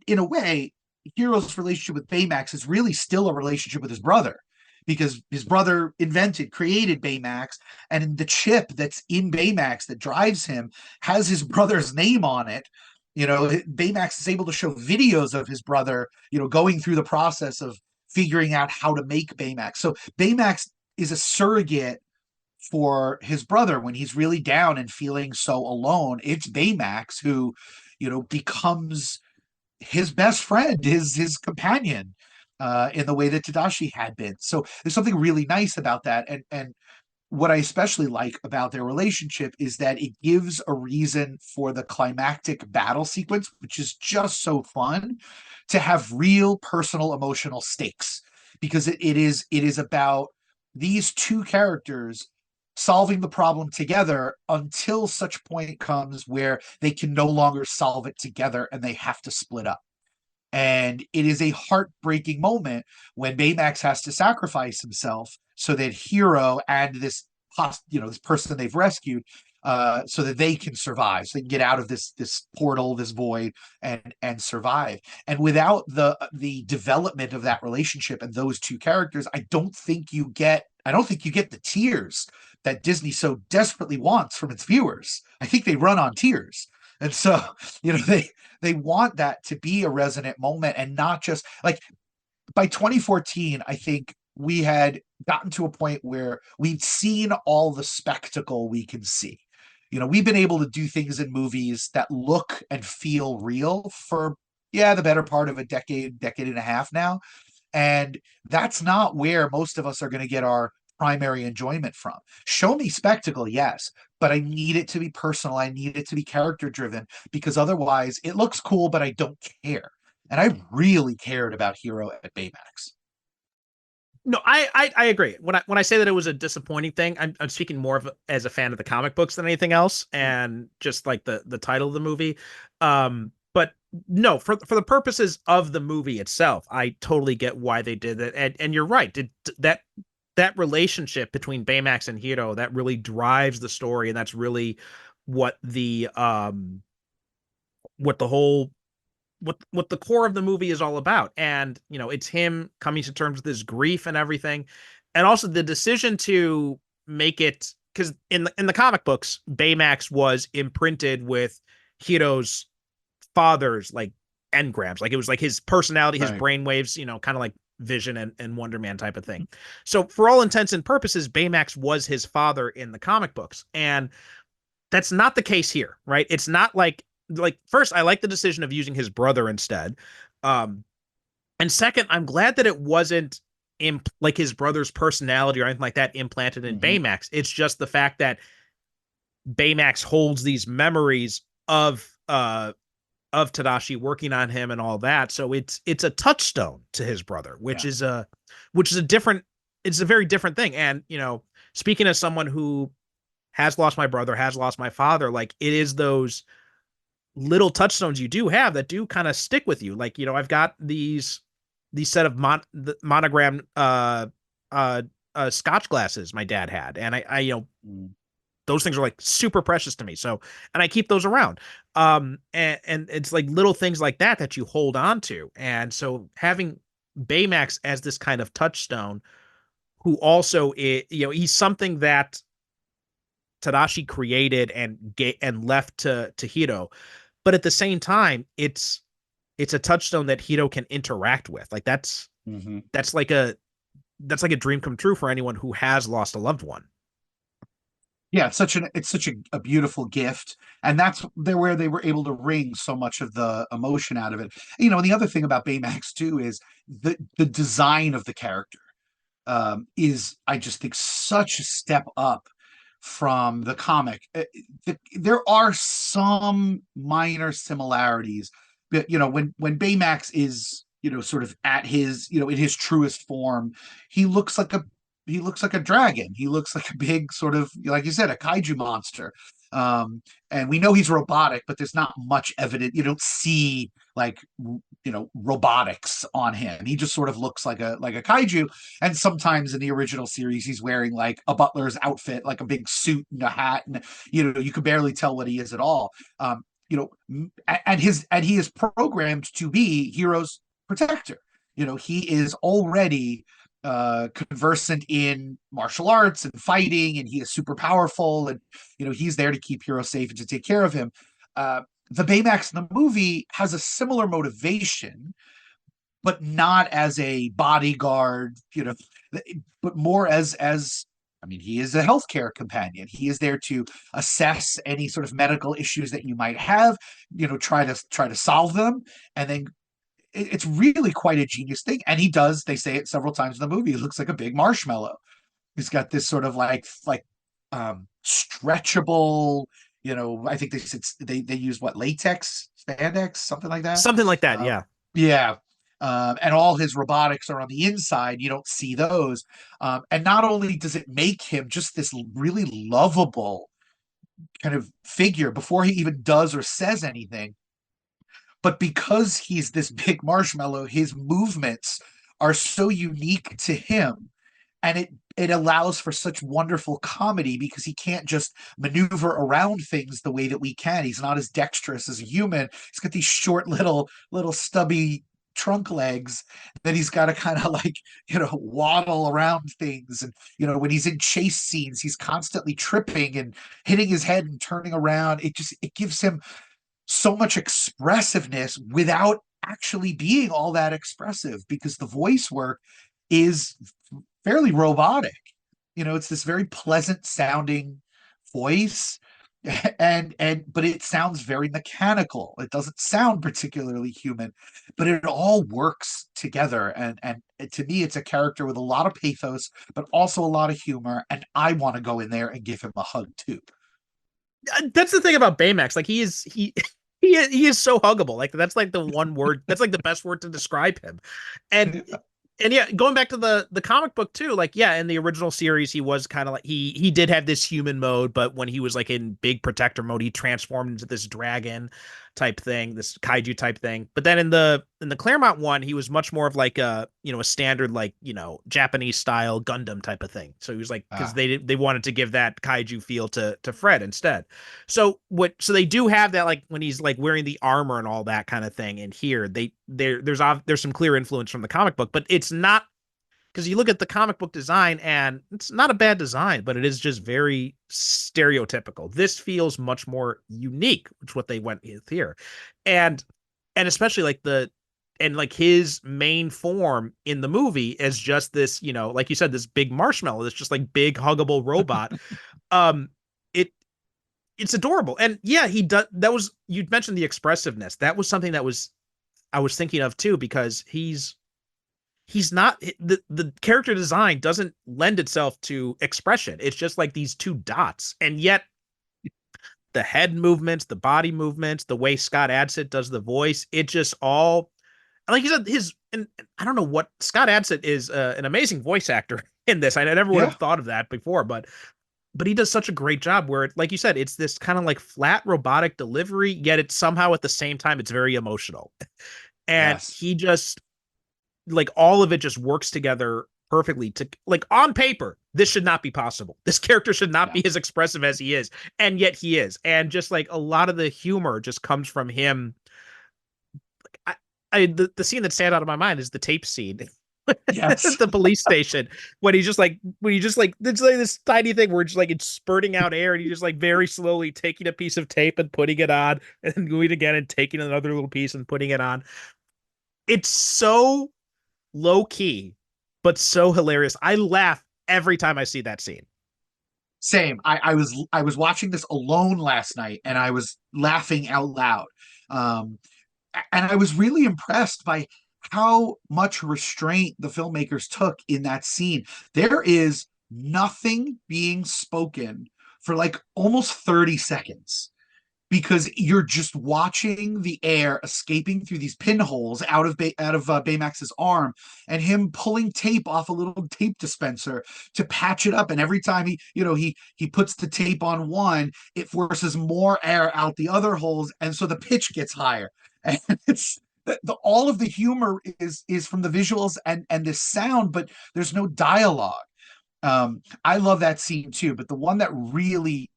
in a way, Hero's relationship with Baymax is really still a relationship with his brother, because his brother created Baymax, and the chip that's in Baymax that drives him has his brother's name on it. Baymax is able to show videos of his brother, going through the process of figuring out how to make Baymax. So Baymax is a surrogate for his brother when he's really down and feeling so alone. It's Baymax who, becomes his best friend, his companion, in the way that Tadashi had been. So there's something really nice about that. And what I especially like about their relationship is that it gives a reason for the climactic battle sequence, which is just so fun, to have real personal emotional stakes, because it is about these two characters solving the problem together until such point comes where they can no longer solve it together and they have to split up. And it is a heartbreaking moment when Baymax has to sacrifice himself so that Hero and this person they've rescued, so that they can survive, so they can get out of this portal, this void, and survive. And without the development of that relationship and those two characters, I don't think you get the tears that Disney so desperately wants from its viewers. I think they run on tears. And so, they want that to be a resonant moment, and not just like by 2014, I think we had gotten to a point where we'd seen all the spectacle we can see. We've been able to do things in movies that look and feel real for, the better part of a decade and a half now. And that's not where most of us are going to get our primary enjoyment from. Show me spectacle, yes, but I need it to be personal. I need it to be character driven, because otherwise it looks cool, but I don't care. And I really cared about Hero at Baymax. No, I agree. When I say that it was a disappointing thing, I'm speaking more of as a fan of the comic books than anything else, and just like the title of the movie. But no, for the purposes of the movie itself, I totally get why they did it. And you're right. That relationship between Baymax and Hiro, that really drives the story, and that's really what the whole what the core of the movie is all about. And it's him coming to terms with his grief and everything, and also the decision to make it, because in the comic books, Baymax was imprinted with Hiro's father's like engrams, like it was like his personality, his Right. brainwaves, kind of like Vision and Wonder Man type of thing. So for all intents and purposes, Baymax was his father in the comic books, and that's not the case here, right? It's not like first, I like the decision of using his brother instead. And second, I'm glad that it wasn't like his brother's personality or anything like that implanted in Baymax. It's just the fact that Baymax holds these memories of Tadashi working on him and all that. So it's a touchstone to his brother, which is a different, it's a very different thing. And, speaking as someone who has lost my brother, has lost my father, like it is those little touchstones you do have that do kind of stick with you. Like, I've got these set of monogram Scotch glasses my dad had. And I those things are like super precious to me. So, and I keep those around. And it's like little things like that you hold on to. And so having Baymax as this kind of touchstone, who also he's something that Tadashi created and left to Hiro, but at the same time, it's a touchstone that Hiro can interact with. Like that's like a dream come true for anyone who has lost a loved one. Yeah, it's such a beautiful gift, and that's where they were able to wring so much of the emotion out of it. And the other thing about Baymax too is the design of the character is, I just think, such a step up from the comic. There are some minor similarities, but when Baymax is sort of at his in his truest form, he looks like a dragon. He looks like a big sort of, like you said, a kaiju monster. And we know he's robotic, but there's not much evidence. You don't see like robotics on him. He just sort of looks like a kaiju. And sometimes in the original series, he's wearing like a butler's outfit, like a big suit and a hat, and you can barely tell what he is at all. And he is programmed to be Hero's protector. He is already conversant in martial arts and fighting, and he is super powerful, and he's there to keep Hiro safe and to take care of him. The Baymax in the movie has a similar motivation, but not as a bodyguard, but more as I mean, he is a healthcare companion. He is there to assess any sort of medical issues that you might have, try to solve them, and then it's really quite a genius thing. And he does, they say it several times in the movie, he looks like a big marshmallow. He's got this sort of like stretchable, I think they use what, latex, spandex, something like that. Yeah. Yeah. And all his robotics are on the inside. You don't see those. And not only does it make him just this really lovable kind of figure before he even does or says anything, but because he's this big marshmallow, his movements are so unique to him. And it allows for such wonderful comedy because he can't just maneuver around things the way that we can. He's not as dexterous as a human. He's got these short little stubby trunk legs that he's got to kind of like, waddle around things. And, when he's in chase scenes, he's constantly tripping and hitting his head and turning around. It gives him so much expressiveness without actually being all that expressive, because the voice work is fairly robotic. It's this very pleasant sounding voice, but it sounds very mechanical. It doesn't sound particularly human, but it all works together. And to me, it's a character with a lot of pathos, but also a lot of humor. And I want to go in there and give him a hug too. That's the thing about Baymax. Like he is so huggable. Like that's like the one word. That's like the best word to describe him. And yeah, going back to the comic book too. Like yeah, in the original series, he was kind of like he did have this human mode, but when he was like in big protector mode, he transformed into this dragon. type thing, this kaiju type thing. But then in the Claremont one, he was much more of like a, a standard, like, Japanese style Gundam type of thing. So he was like, because Ah, they wanted to give that kaiju feel to Fred instead. So they do have that, like when he's like wearing the armor and all that kind of thing. And here there's some clear influence from the comic book, but it's not, because you look at the comic book design and it's not a bad design, but it is just very stereotypical. This feels much more unique, which is what they went with here. And especially like his main form in the movie is just this, like you said, this big marshmallow, this just like big huggable robot. um it it's adorable. And yeah, he does, that was, you'd mentioned the expressiveness. That was something that was I was thinking of too, because he's not, the character design doesn't lend itself to expression. It's just like these two dots, and yet the head movements, the body movements, the way Scott Adsit does the voice, it just all, like you said, and I don't know what, Scott Adsit is an amazing voice actor in this. I never would yeah. have thought of that before, but he does such a great job where, like you said, it's this kind of like flat robotic delivery, yet it's somehow at the same time it's very emotional. And Yes. he just, like, all of it just works together perfectly. To, like, on paper, this should not be possible. This character should not be as expressive as he is, and yet he is. And just like a lot of the humor just comes from him. The scene that stands out of my mind is the tape scene Yes. at the police station, when he's just like, it's like this tiny thing where it's like it's spurting out air, and he's just like very slowly taking a piece of tape and putting it on, and then doing it again and taking another little piece and putting it on. It's so low key, but so hilarious. I laugh every time I see that scene. Same. I was watching this alone last night, and I was laughing out loud. Um, and I was really impressed by how much restraint the filmmakers took in that scene. There is nothing being spoken for like almost 30 seconds, because you're just watching the air escaping through these pinholes out of Baymax's arm, and him pulling tape off a little tape dispenser to patch it up. And every time he puts the tape on one, it forces more air out the other holes, and so the pitch gets higher. And it's all of the humor is from the visuals and this sound, but there's no dialogue. I love that scene too, but the one that really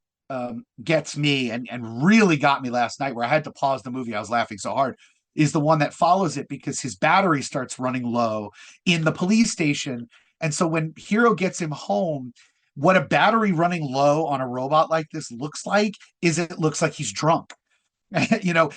gets me and really got me last night, where I had to pause the movie, I was laughing so hard, is the one that follows it, because his battery starts running low in the police station. And so when Hero gets him home, what a battery running low on a robot like this looks like is, it looks like he's drunk.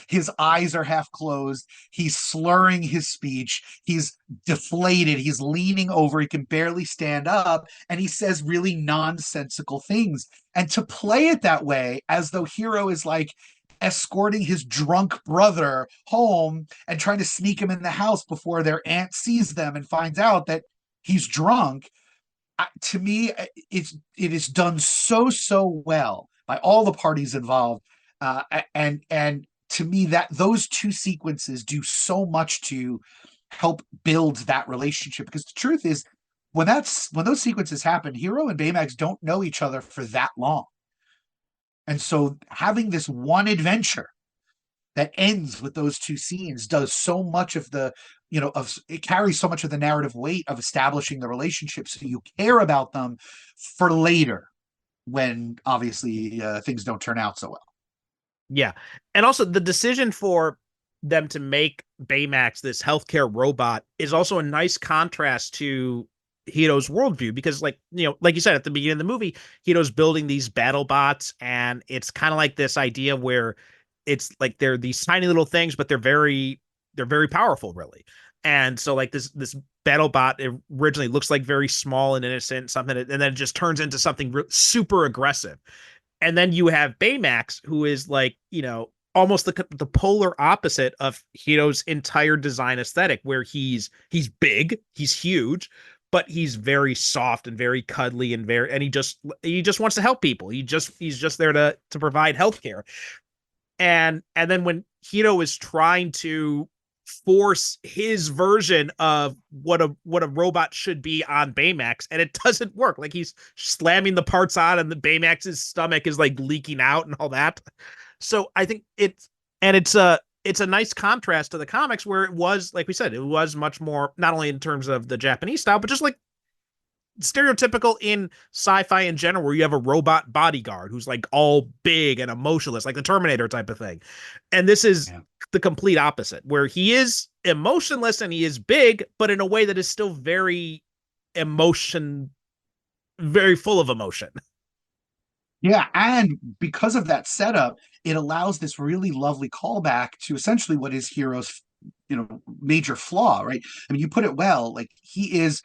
His eyes are half closed. He's slurring his speech. He's deflated. He's leaning over. He can barely stand up. And he says really nonsensical things. And to play it that way, as though Hero is like escorting his drunk brother home and trying to sneak him in the house before their aunt sees them and finds out that he's drunk. To me, it is done so well by all the parties involved. And to me, that those two sequences do so much to help build that relationship, because the truth is, when those sequences happen, Hero and Baymax don't know each other for that long. And so having this one adventure that ends with those two scenes does so much of it carries so much of the narrative weight of establishing the relationship, so you care about them for later, when obviously things don't turn out so well. Yeah. And also the decision for them to make Baymax this healthcare robot is also a nice contrast to Hito's worldview, because like you said at the beginning of the movie, Hito's building these battle bots, and it's kind of like this idea where it's like they're these tiny little things, but they're very powerful, really. And so like this battle bot, it originally looks like very small and innocent, something, and then it just turns into something super aggressive. And then you have Baymax, who is like, almost the polar opposite of Hito's entire design aesthetic, where he's big, he's huge, but he's very soft and very cuddly and he just wants to help people. He's just there to provide healthcare. And then when Hito is trying to force his version of what a robot should be on Baymax, and it doesn't work. Like, he's slamming the parts on, and the Baymax's stomach is like leaking out and all that. So I think And it's a nice contrast to the comics where it was, like we said, it was much more, not only in terms of the Japanese style, but just like stereotypical in sci-fi in general, where you have a robot bodyguard who's like all big and emotionless, like the Terminator type of thing. And this is the complete opposite, where he is emotionless and he is big, but in a way that is still very very full of emotion. Yeah, and because of that setup, it allows this really lovely callback to essentially what is Hero's, major flaw, right? I mean, you put it well, like he is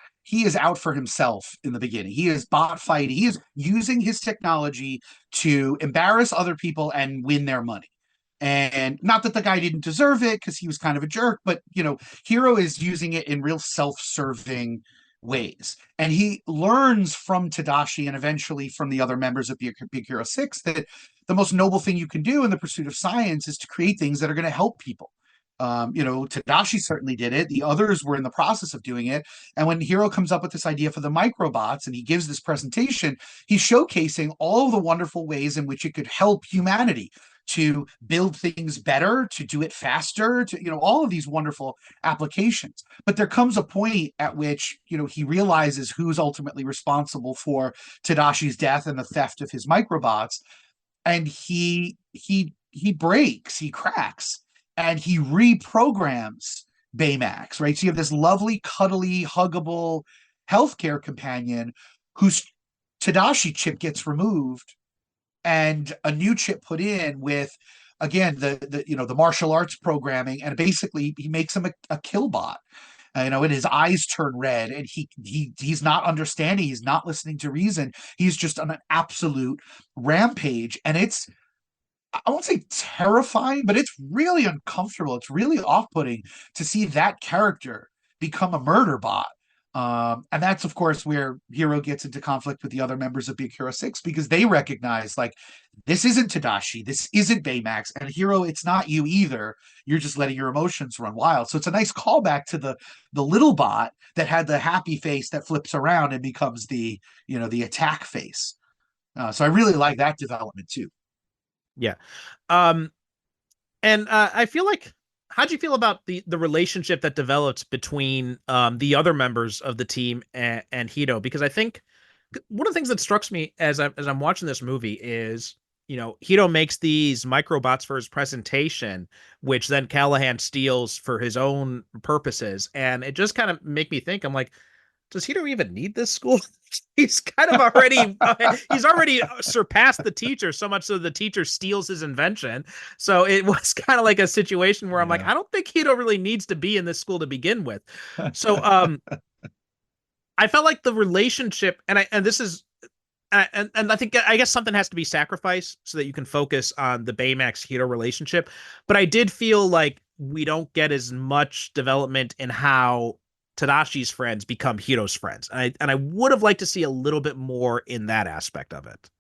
out for himself in the beginning. He is bot fighting. He is using his technology to embarrass other people and win their money. And not that the guy didn't deserve it because he was kind of a jerk, but Hero is using it in real self-serving ways. And he learns from Tadashi and eventually from the other members of Big Hero 6 that the most noble thing you can do in the pursuit of science is to create things that are going to help people. Tadashi certainly did it. The others were in the process of doing it. And when Hiro comes up with this idea for the microbots and he gives this presentation, he's showcasing all of the wonderful ways in which it could help humanity to build things better, to do it faster, to, all of these wonderful applications. But there comes a point at which, he realizes who's ultimately responsible for Tadashi's death and the theft of his microbots. And he breaks, he cracks, and he reprograms Baymax, right? So you have this lovely, cuddly, huggable healthcare companion whose Tadashi chip gets removed and a new chip put in with, again, the martial arts programming, and basically he makes him a kill bot. And his eyes turn red, and he's not understanding, he's not listening to reason. He's just on an absolute rampage, and it's, I won't say terrifying, but it's really uncomfortable. It's really off-putting to see that character become a murder bot. And that's, of course, where Hiro gets into conflict with the other members of Big Hero 6, because they recognize, like, this isn't Tadashi, this isn't Baymax, and Hiro, it's not you either. You're just letting your emotions run wild. So it's a nice callback to the little bot that had the happy face that flips around and becomes the attack face. So I really like that development too. Yeah. Um, and I feel like, how'd you feel about the relationship that develops between the other members of the team and Hito? Because I think one of the things that strikes me as I'm watching this movie is, Hito makes these microbots for his presentation, which then Callahan steals for his own purposes, and it just kind of make me think. I'm like, does Hito even need this school? He's kind of already he's already surpassed the teacher, so much so the teacher steals his invention. So it was kind of like a situation where I'm like, I don't think Hito really needs to be in this school to begin with. So I felt like the relationship, and this is and I guess something has to be sacrificed so that you can focus on the Baymax Hito relationship. But I did feel like we don't get as much development in how Tadashi's friends become Hito's friends. And I would have liked to see a little bit more in that aspect of it.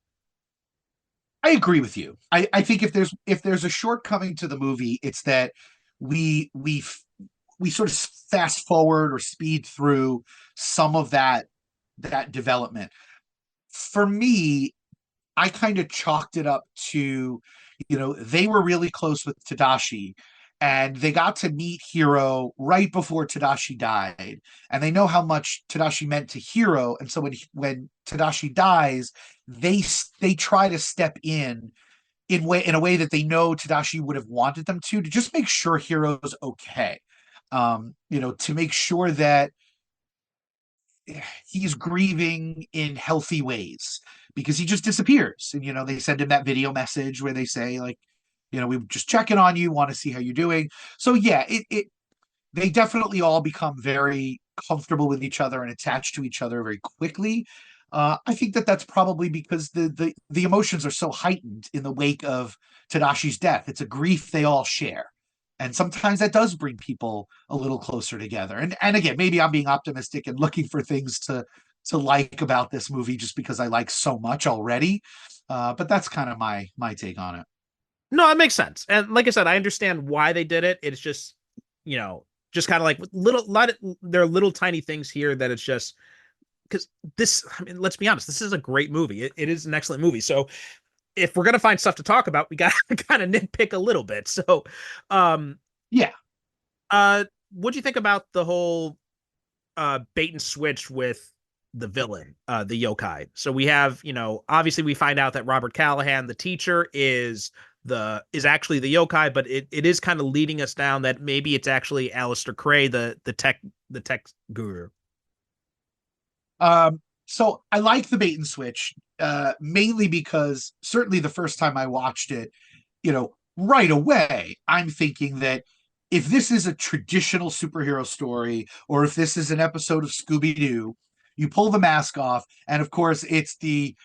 I agree with you. I think if there's a shortcoming to the movie, it's that we sort of fast forward or speed through some of that development. For me, I kind of chalked it up to, they were really close with Tadashi, and they got to meet Hiro right before Tadashi died, and they know how much Tadashi meant to Hiro. And so when Tadashi dies, they try to step in a way that they know Tadashi would have wanted them to just make sure Hiro's okay. To make sure that he's grieving in healthy ways, because he just disappears. And they send him that video message where they say, like, we're just checking on you, want to see how you're doing. So yeah, they definitely all become very comfortable with each other and attached to each other very quickly. I think that's probably because the emotions are so heightened in the wake of Tadashi's death. It's a grief they all share. And sometimes that does bring people a little closer together. And again, maybe I'm being optimistic and looking for things to like about this movie just because I like so much already. But that's kind of my take on it. No, it makes sense. And like I said, I understand why they did it. It's just, just kind of like there are little tiny things here that it's just because this, I mean, let's be honest, this is a great movie. It is an excellent movie. So if we're gonna find stuff to talk about, we got to kind of nitpick a little bit. So, um, Yeah. what do you think about the whole bait and switch with the villain, the yokai? So we have, obviously we find out that Robert Callahan, the teacher, is actually the yokai, but it is kind of leading us down that maybe it's actually Alistair Cray, the tech guru. So I like the bait and switch, mainly because certainly the first time I watched it, right away, I'm thinking that if this is a traditional superhero story, or if this is an episode of Scooby-Doo, you pull the mask off, and of course it's the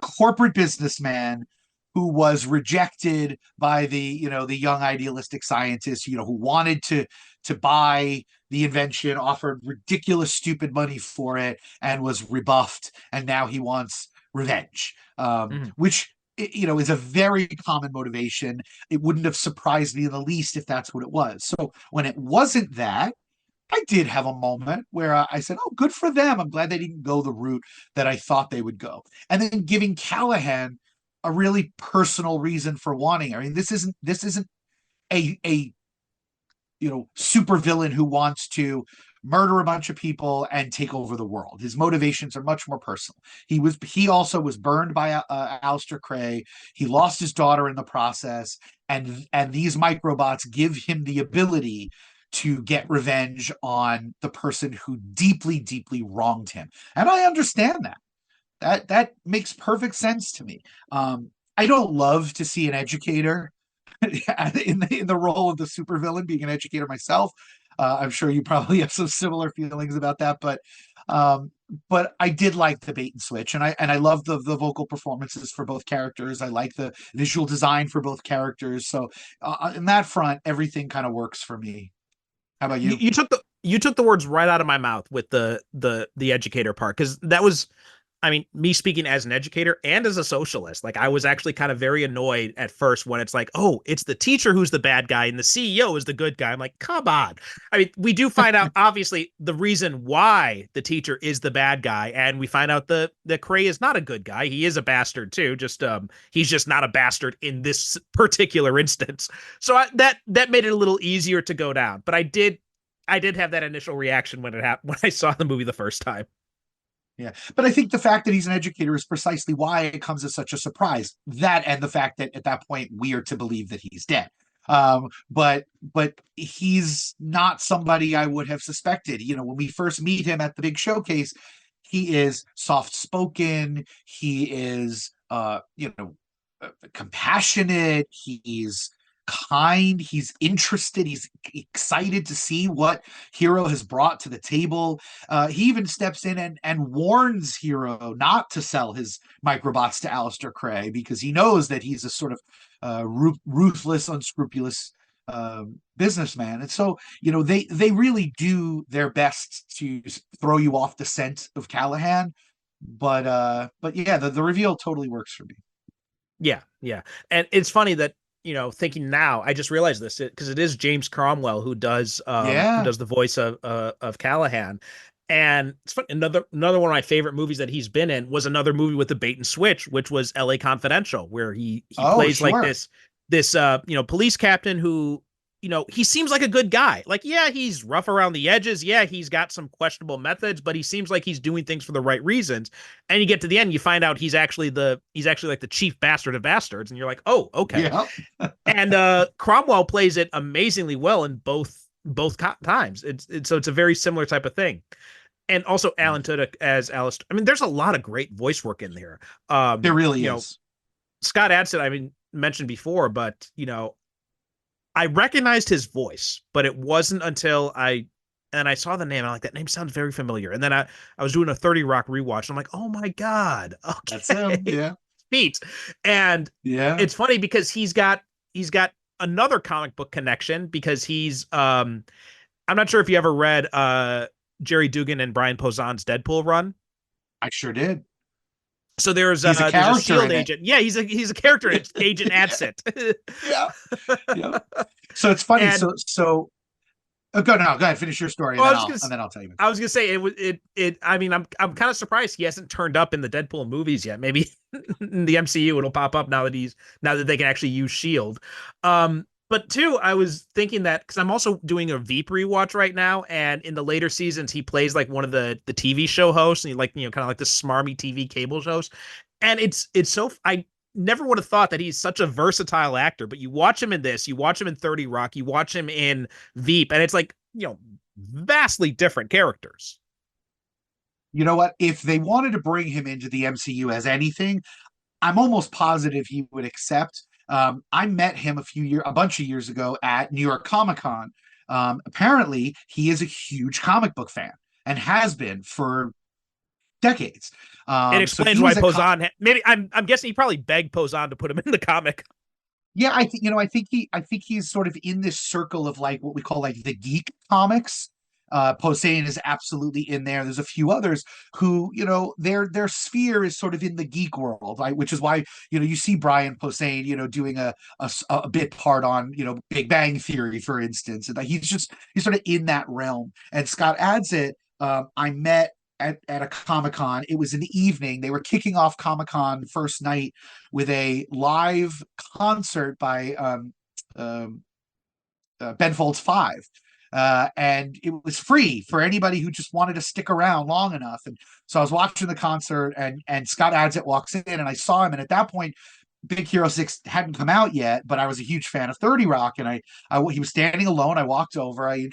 corporate businessman who was rejected by the young idealistic scientist, who wanted to buy the invention, offered ridiculous stupid money for it, and was rebuffed, and now he wants revenge, which is a very common motivation. It wouldn't have surprised me in the least if that's what it was. So when it wasn't that, I did have a moment where I said, "Oh, good for them. I'm glad they didn't go the route that I thought they would go." And then giving Callahan a really personal reason for wanting. I mean, this isn't a super villain who wants to murder a bunch of people and take over the world. His motivations are much more personal. He also was burned by Alistair Cray. He lost his daughter in the process, and these microbots give him the ability to get revenge on the person who deeply, deeply wronged him. And I understand that makes perfect sense to me. I don't love to see an educator in the role of the supervillain, being an educator myself. I'm sure you probably have some similar feelings about that, but I did like the bait and switch, and I love the vocal performances for both characters. I like the visual design for both characters. So in that front, everything kind of works for me. How about you? You took the words right out of my mouth with the educator part, because that was, I mean, me speaking as an educator and as a socialist, like I was actually kind of very annoyed at first when it's like, oh, it's the teacher who's the bad guy and the CEO is the good guy. I'm like, come on. I mean, we do find out obviously the reason why the teacher is the bad guy, and we find out that Cray is not a good guy. He is a bastard too. Just he's just not a bastard in this particular instance. So that made it a little easier to go down. But I did have that initial reaction when when I saw the movie the first time. Yeah, but I think the fact that he's an educator is precisely why it comes as such a surprise. That, and the fact that at that point we are to believe that he's dead. But he's not somebody I would have suspected. When we first meet him at the big showcase, he is soft spoken. He is compassionate. He's kind, he's interested, he's excited to see what Hero has brought to the table. He even steps in and warns Hero not to sell his microbots to Alistair Cray, because he knows that he's a sort of ruthless, unscrupulous businessman. And so they really do their best to throw you off the scent of Callahan, but yeah, the reveal totally works for me. Yeah, and it's funny that thinking now, I just realized this, because it is James Cromwell who does the voice of Callahan. And it's fun. Another one of my favorite movies that he's been in was another movie with the bait and switch, which was L.A. Confidential, where he plays like this police captain who, he seems like a good guy. Like, yeah, he's rough around the edges. Yeah, he's got some questionable methods, but he seems like he's doing things for the right reasons. And you get to the end, you find out he's actually like the chief bastard of bastards, and you're like, oh, okay. Yeah. And Cromwell plays it amazingly well in both times. So it's a very similar type of thing. And also Alan Tudyk as Alistair. I mean, there's a lot of great voice work in there. There really is. Scott Adsit, mentioned before, but I recognized his voice, but it wasn't until I saw the name. I'm like, that name sounds very familiar. And then I was doing a 30 Rock rewatch. And I'm like, oh my God. Okay. That's him. Yeah. Pete. And yeah, it's funny because he's got another comic book connection, because he's I'm not sure if you ever read Jerry Dugan and Brian Posan's Deadpool run. I sure did. So there's a SHIELD agent. Yeah, he's a character. It's Agent Adsit. Yeah. So it's funny. So Go no, go ahead, finish your story, Well, and then I'll tell you. I was gonna say it. I mean, I'm kind of surprised he hasn't turned up in the Deadpool movies yet. Maybe in the MCU it'll pop up now that they can actually use Shield. But two, I was thinking that because I'm also doing a Veep rewatch right now, and in the later seasons he plays like one of the TV show hosts, and he like kind of like the smarmy TV cable shows, and it's so I never would have thought that he's such a versatile actor. But you watch him in this, you watch him in 30 Rock, you watch him in Veep, and it's like vastly different characters. You know what? If they wanted to bring him into the MCU as anything, I'm almost positive he would accept. I met him a bunch of years ago at New York Comic Con. Apparently, he is a huge comic book fan and has been for decades. It So explains he why was Posan. Maybe I'm guessing he probably begged Posan to put him in the comic. yeah, I think he's sort of in this circle of like what we call like the geek comics. Posehn is absolutely in there. There's a few others who, their sphere is sort of in the geek world, right? Which is why, you see Brian Posehn, doing a bit part on, Big Bang Theory, for instance. And he's sort of in that realm. And Scott Adsit, I met at a Comic-Con. It was in the evening. They were kicking off Comic-Con first night with a live concert by Ben Folds 5. And it was free for anybody who just wanted to stick around long enough. And so I was watching the concert, and Scott Adsit walks in, and I saw him. And at that point, Big Hero 6 hadn't come out yet, but I was a huge fan of 30 Rock, and he was standing alone. I walked over. I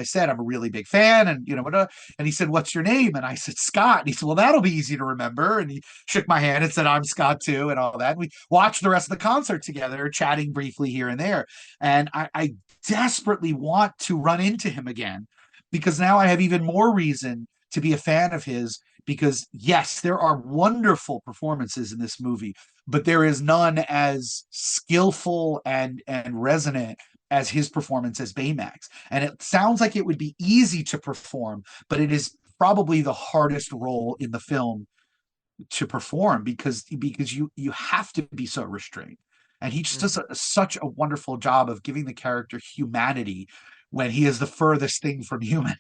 said, I'm a really big fan, and and he said, what's your name? And I said, Scott. And he said, well, that'll be easy to remember. And he shook my hand and said, I'm Scott too, and all that. And we watched the rest of the concert together, chatting briefly here and there. And I desperately want to run into him again, because now I have even more reason to be a fan of his, because yes, there are wonderful performances in this movie, but there is none as skillful and resonant as his performance as Baymax. And it sounds like it would be easy to perform, but it is probably the hardest role in the film to perform, because you have to be so restrained. And he just does such a wonderful job of giving the character humanity when he is the furthest thing from human.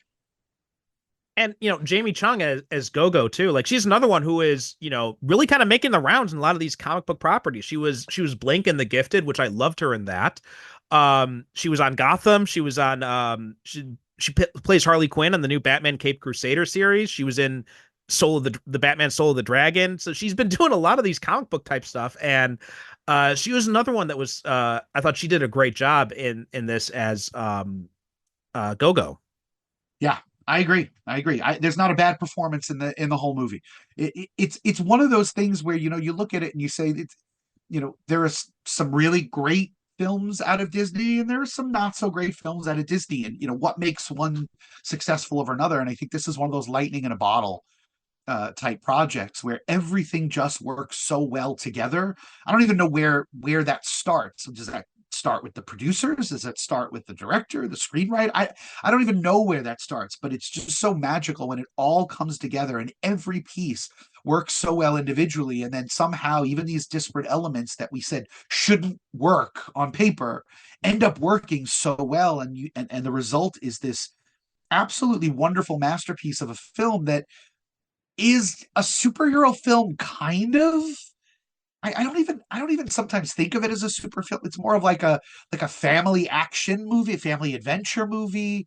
And Jamie Chung as Go-Go too. Like, she's another one who is really kind of making the rounds in a lot of these comic book properties. She was Blink in The Gifted, which I loved her in that. She was on Gotham. She was on she plays Harley Quinn on the new Batman Cape Crusader series. She was in Soul of the Batman Soul of the Dragon. So she's been doing a lot of these comic book type stuff, and she was another one that was I thought she did a great job in this as Go-Go. Yeah, I agree. There's not a bad performance in the whole movie. It's one of those things where you look at it and you say it's there are some really great films out of Disney, and there are some not so great films out of Disney, and what makes one successful over another. And I think this is one of those lightning in a bottle type projects where everything just works so well together. I don't even know where that starts. Does that start with the producers? Does that start with the director, the screenwriter? I don't even know where that starts, but it's just so magical when it all comes together and every piece works so well individually, and then somehow even these disparate elements that we said shouldn't work on paper end up working so well, and the result is this absolutely wonderful masterpiece of a film that is a superhero film, kind of. I don't even sometimes think of it as a super film. It's more of like a family action movie, a family adventure movie,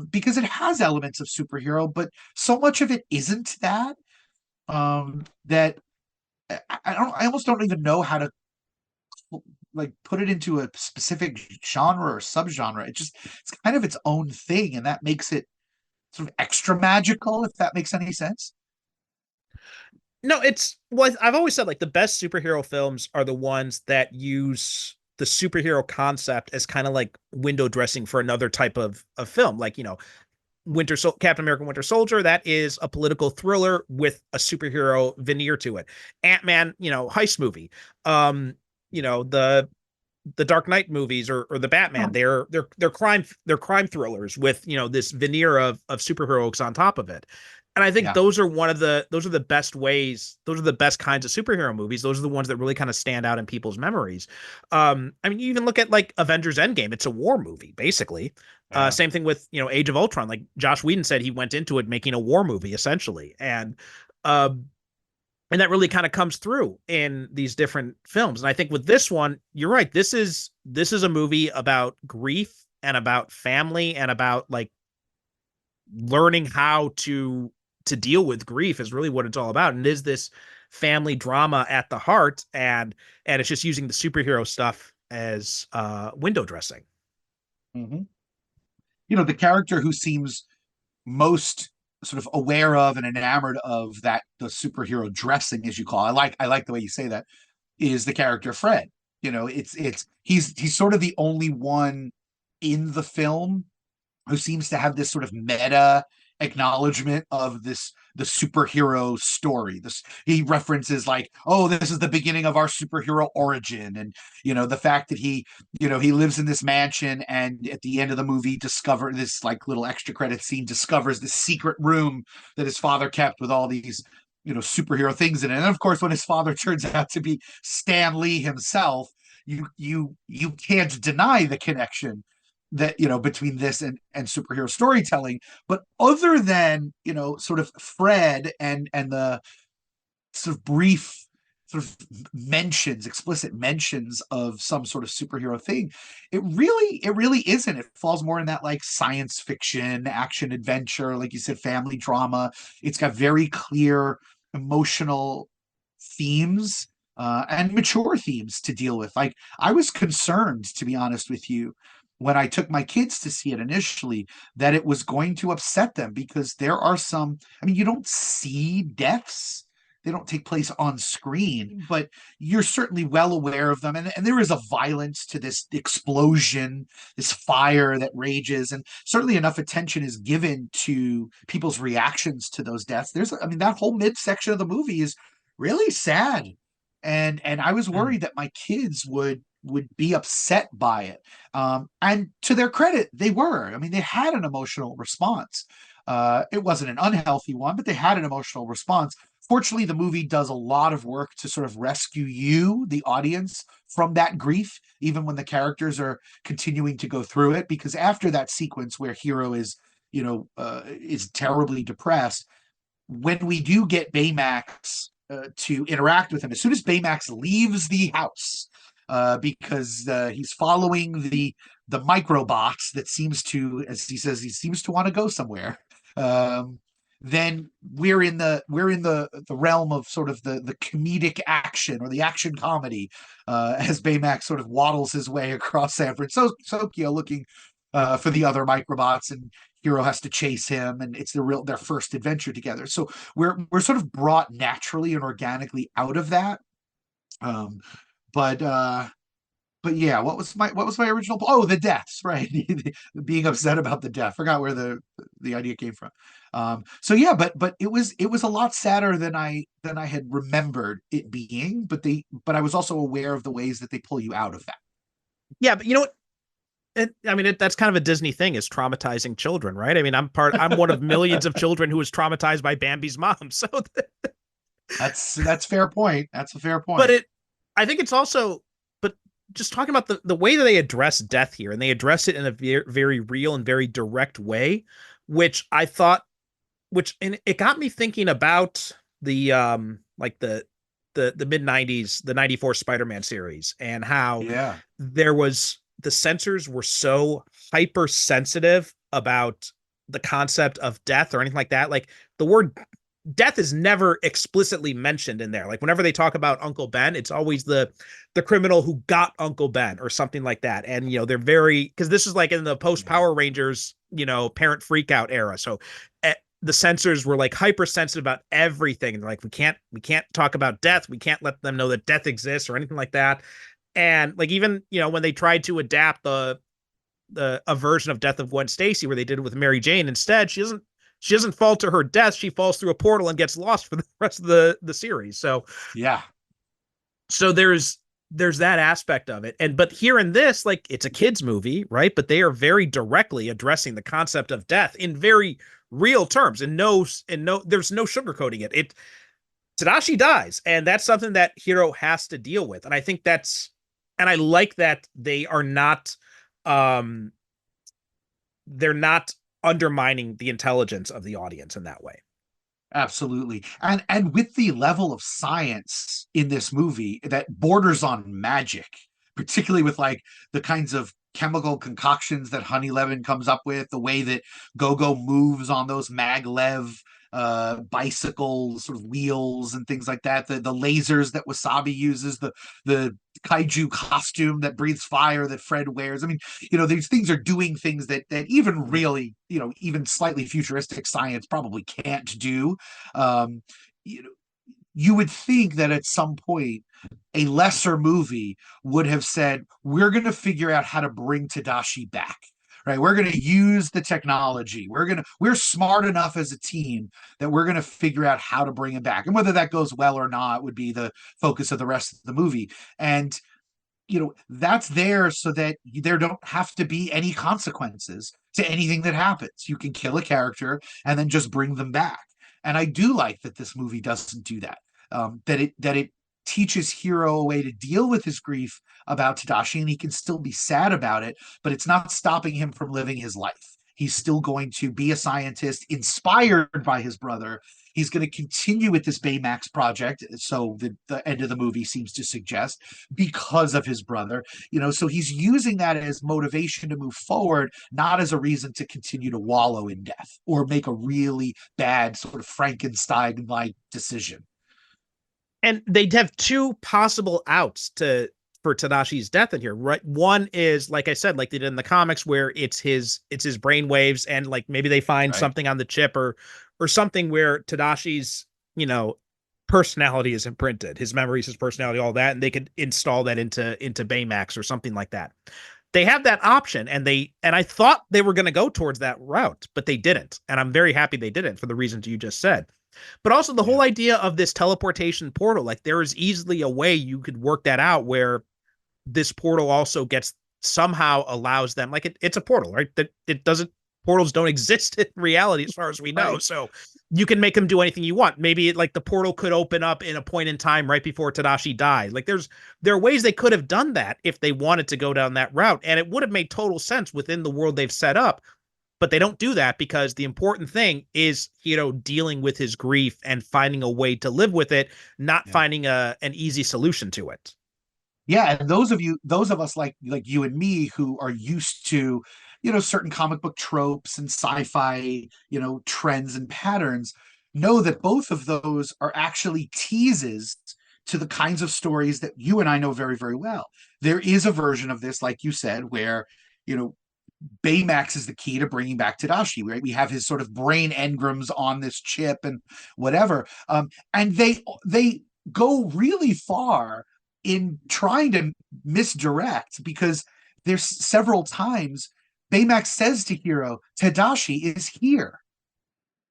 because it has elements of superhero, but so much of it isn't that. That I almost don't even know how to like put it into a specific genre or subgenre. It's kind of its own thing, and that makes it sort of extra magical, if that makes any sense. No, I've always said, like, the best superhero films are the ones that use the superhero concept as kind of like window dressing for another type of film. Like, Captain America Winter Soldier, that is a political thriller with a superhero veneer to it. Ant-Man, heist movie. The Dark Knight movies or the Batman, they're crime thrillers with this veneer of superheroes on top of it. And I think those are the best ways. Those are the best kinds of superhero movies. Those are the ones that really kind of stand out in people's memories. I mean, you even look at like Avengers Endgame. It's a war movie, basically. Yeah. Same thing with, Age of Ultron. Like Josh Whedon said, he went into it making a war movie essentially, uh, and that really kind of comes through in these different films. And I think with this one, you're right. This is a movie about grief and about family and about like learning how to deal with grief is really what it's all about. And it is this family drama at the heart, and it's just using the superhero stuff as window dressing. Mm-hmm. The character who seems most sort of aware of and enamored of that the superhero dressing, as you call it. I like the way you say that, is the character Fred. He's sort of the only one in the film who seems to have this sort of meta acknowledgement of the superhero story. This he references like, oh, this is the beginning of our superhero origin, and the fact that he lives in this mansion, and at the end of the movie discover this like little extra credit scene discovers this secret room that his father kept with all these superhero things in it. And of course, when his father turns out to be Stan Lee himself, you can't deny the connection that between this and superhero storytelling. But other than sort of Fred and the sort of brief sort of explicit mentions of some sort of superhero thing, it really isn't. It falls more in that like science fiction, action adventure, like you said, family drama. It's got very clear emotional themes, and mature themes to deal with. Like, I was concerned, to be honest with you, when I took my kids to see it initially, that it was going to upset them, because there are some, I mean, you don't see deaths. They don't take place on screen, but you're certainly well aware of them. And there is a violence to this explosion, this fire that rages, and certainly enough attention is given to people's reactions to those deaths. That whole midsection of the movie is really sad. And I was worried that my kids would be upset by it. And to their credit, they were. I mean, they had an emotional response. It wasn't an unhealthy one, but they had an emotional response. Fortunately, the movie does a lot of work to sort of rescue you, the audience, from that grief, even when the characters are continuing to go through it. Because after that sequence where Hero is terribly depressed, when we do get Baymax to interact with him, as soon as Baymax leaves the house, because he's following the microbots that seems to, as he says, he seems to want to go somewhere. Then we're in the realm of sort of the comedic action, or the action comedy, as Baymax sort of waddles his way across San Francisco, looking for the other microbots, and Hero has to chase him, and it's their first adventure together. So we're sort of brought naturally and organically out of that. But yeah, what was my original? Oh, the deaths, right? Being upset about the death. Forgot where the idea came from. So yeah, but it was a lot sadder than I had remembered it being. But I was also aware of the ways that they pull you out of that. Yeah, but you know what? That's kind of a Disney thing, is traumatizing children, right? I mean, I'm one of millions of children who was traumatized by Bambi's mom. So that's fair point. That's a fair point. But I think it's also, but just talking about the way that they address death here, and they address it in a very, very real and very direct way, which I thought, and it got me thinking about the like the mid 90s, the 94 Spider-Man series, and how the censors were so hypersensitive about the concept of death or anything like that. Like, the word death is never explicitly mentioned in there. Like, whenever they talk about Uncle Ben, it's always the criminal who got Uncle Ben or something like that. And they're very, because this is like in the post Power Rangers parent freakout era. So the censors were like hypersensitive about everything. And they're like, we can't talk about death. We can't let them know that death exists or anything like that. And like, even when they tried to adapt a version of Death of Gwen Stacy, where they did it with Mary Jane instead, she doesn't fall to her death. She falls through a portal and gets lost for the rest of the series. So yeah. So there's that aspect of it. But here in this, like, it's a kids movie, right? But they are very directly addressing the concept of death in very real terms, and there's no sugarcoating it. Tadashi dies, and that's something that Hiro has to deal with. And I think and I like that they are not they're not undermining the intelligence of the audience in that way. Absolutely. And with the level of science in this movie that borders on magic, particularly with like the kinds of chemical concoctions that Honey Levin comes up with, the way that Gogo moves on those maglev bicycle sort of wheels and things like that, the lasers that Wasabi uses, the kaiju costume that breathes fire that Fred wears. I mean, these things are doing things that even really, even slightly futuristic science probably can't do. um you know you would think that at some point a lesser movie would have said, we're going to figure out how to bring Tadashi back. Right, we're going to use the technology. We're smart enough as a team that we're going to figure out how to bring him back. And whether that goes well or not would be the focus of the rest of the movie. And that's there so that there don't have to be any consequences to anything that happens. You can kill a character and then just bring them back. And I do like that this movie doesn't do that. That it teaches Hiro a way to deal with his grief about Tadashi, and he can still be sad about it, but it's not stopping him from living his life. He's still going to be a scientist inspired by his brother. He's going to continue with this Baymax project, so the end of the movie seems to suggest, because of his brother. So he's using that as motivation to move forward, not as a reason to continue to wallow in death or make a really bad sort of Frankenstein-like decision. And they'd have two possible outs for Tadashi's death in here, right? One is, like I said, like they did in the comics, where it's his brain waves, and like maybe they find Right. something on the chip or something where Tadashi's, personality is imprinted, his memories, his personality, all that, and they could install that into Baymax or something like that. They have that option, and I thought they were going to go towards that route, but they didn't. And I'm very happy they didn't for the reasons you just said. But also the whole idea of this teleportation portal, like there is easily a way you could work that out where this portal also somehow allows them, like it's a portal, right? That portals don't exist in reality as far as we know. Right. So you can make them do anything you want. Maybe like the portal could open up in a point in time right before Tadashi died. Like there are ways they could have done that if they wanted to go down that route, and it would have made total sense within the world they've set up. But they don't do that because the important thing is, dealing with his grief and finding a way to live with it, not finding an easy solution to it. Yeah, and those of us like you and me who are used to, certain comic book tropes and sci-fi, trends and patterns, know that both of those are actually teases to the kinds of stories that you and I know very, very well. There is a version of this, like you said, where, Baymax is the key to bringing back Tadashi, right? We have his sort of brain engrams on this chip and whatever. And they go really far in trying to misdirect, because there's several times Baymax says to Hiro, Tadashi is here.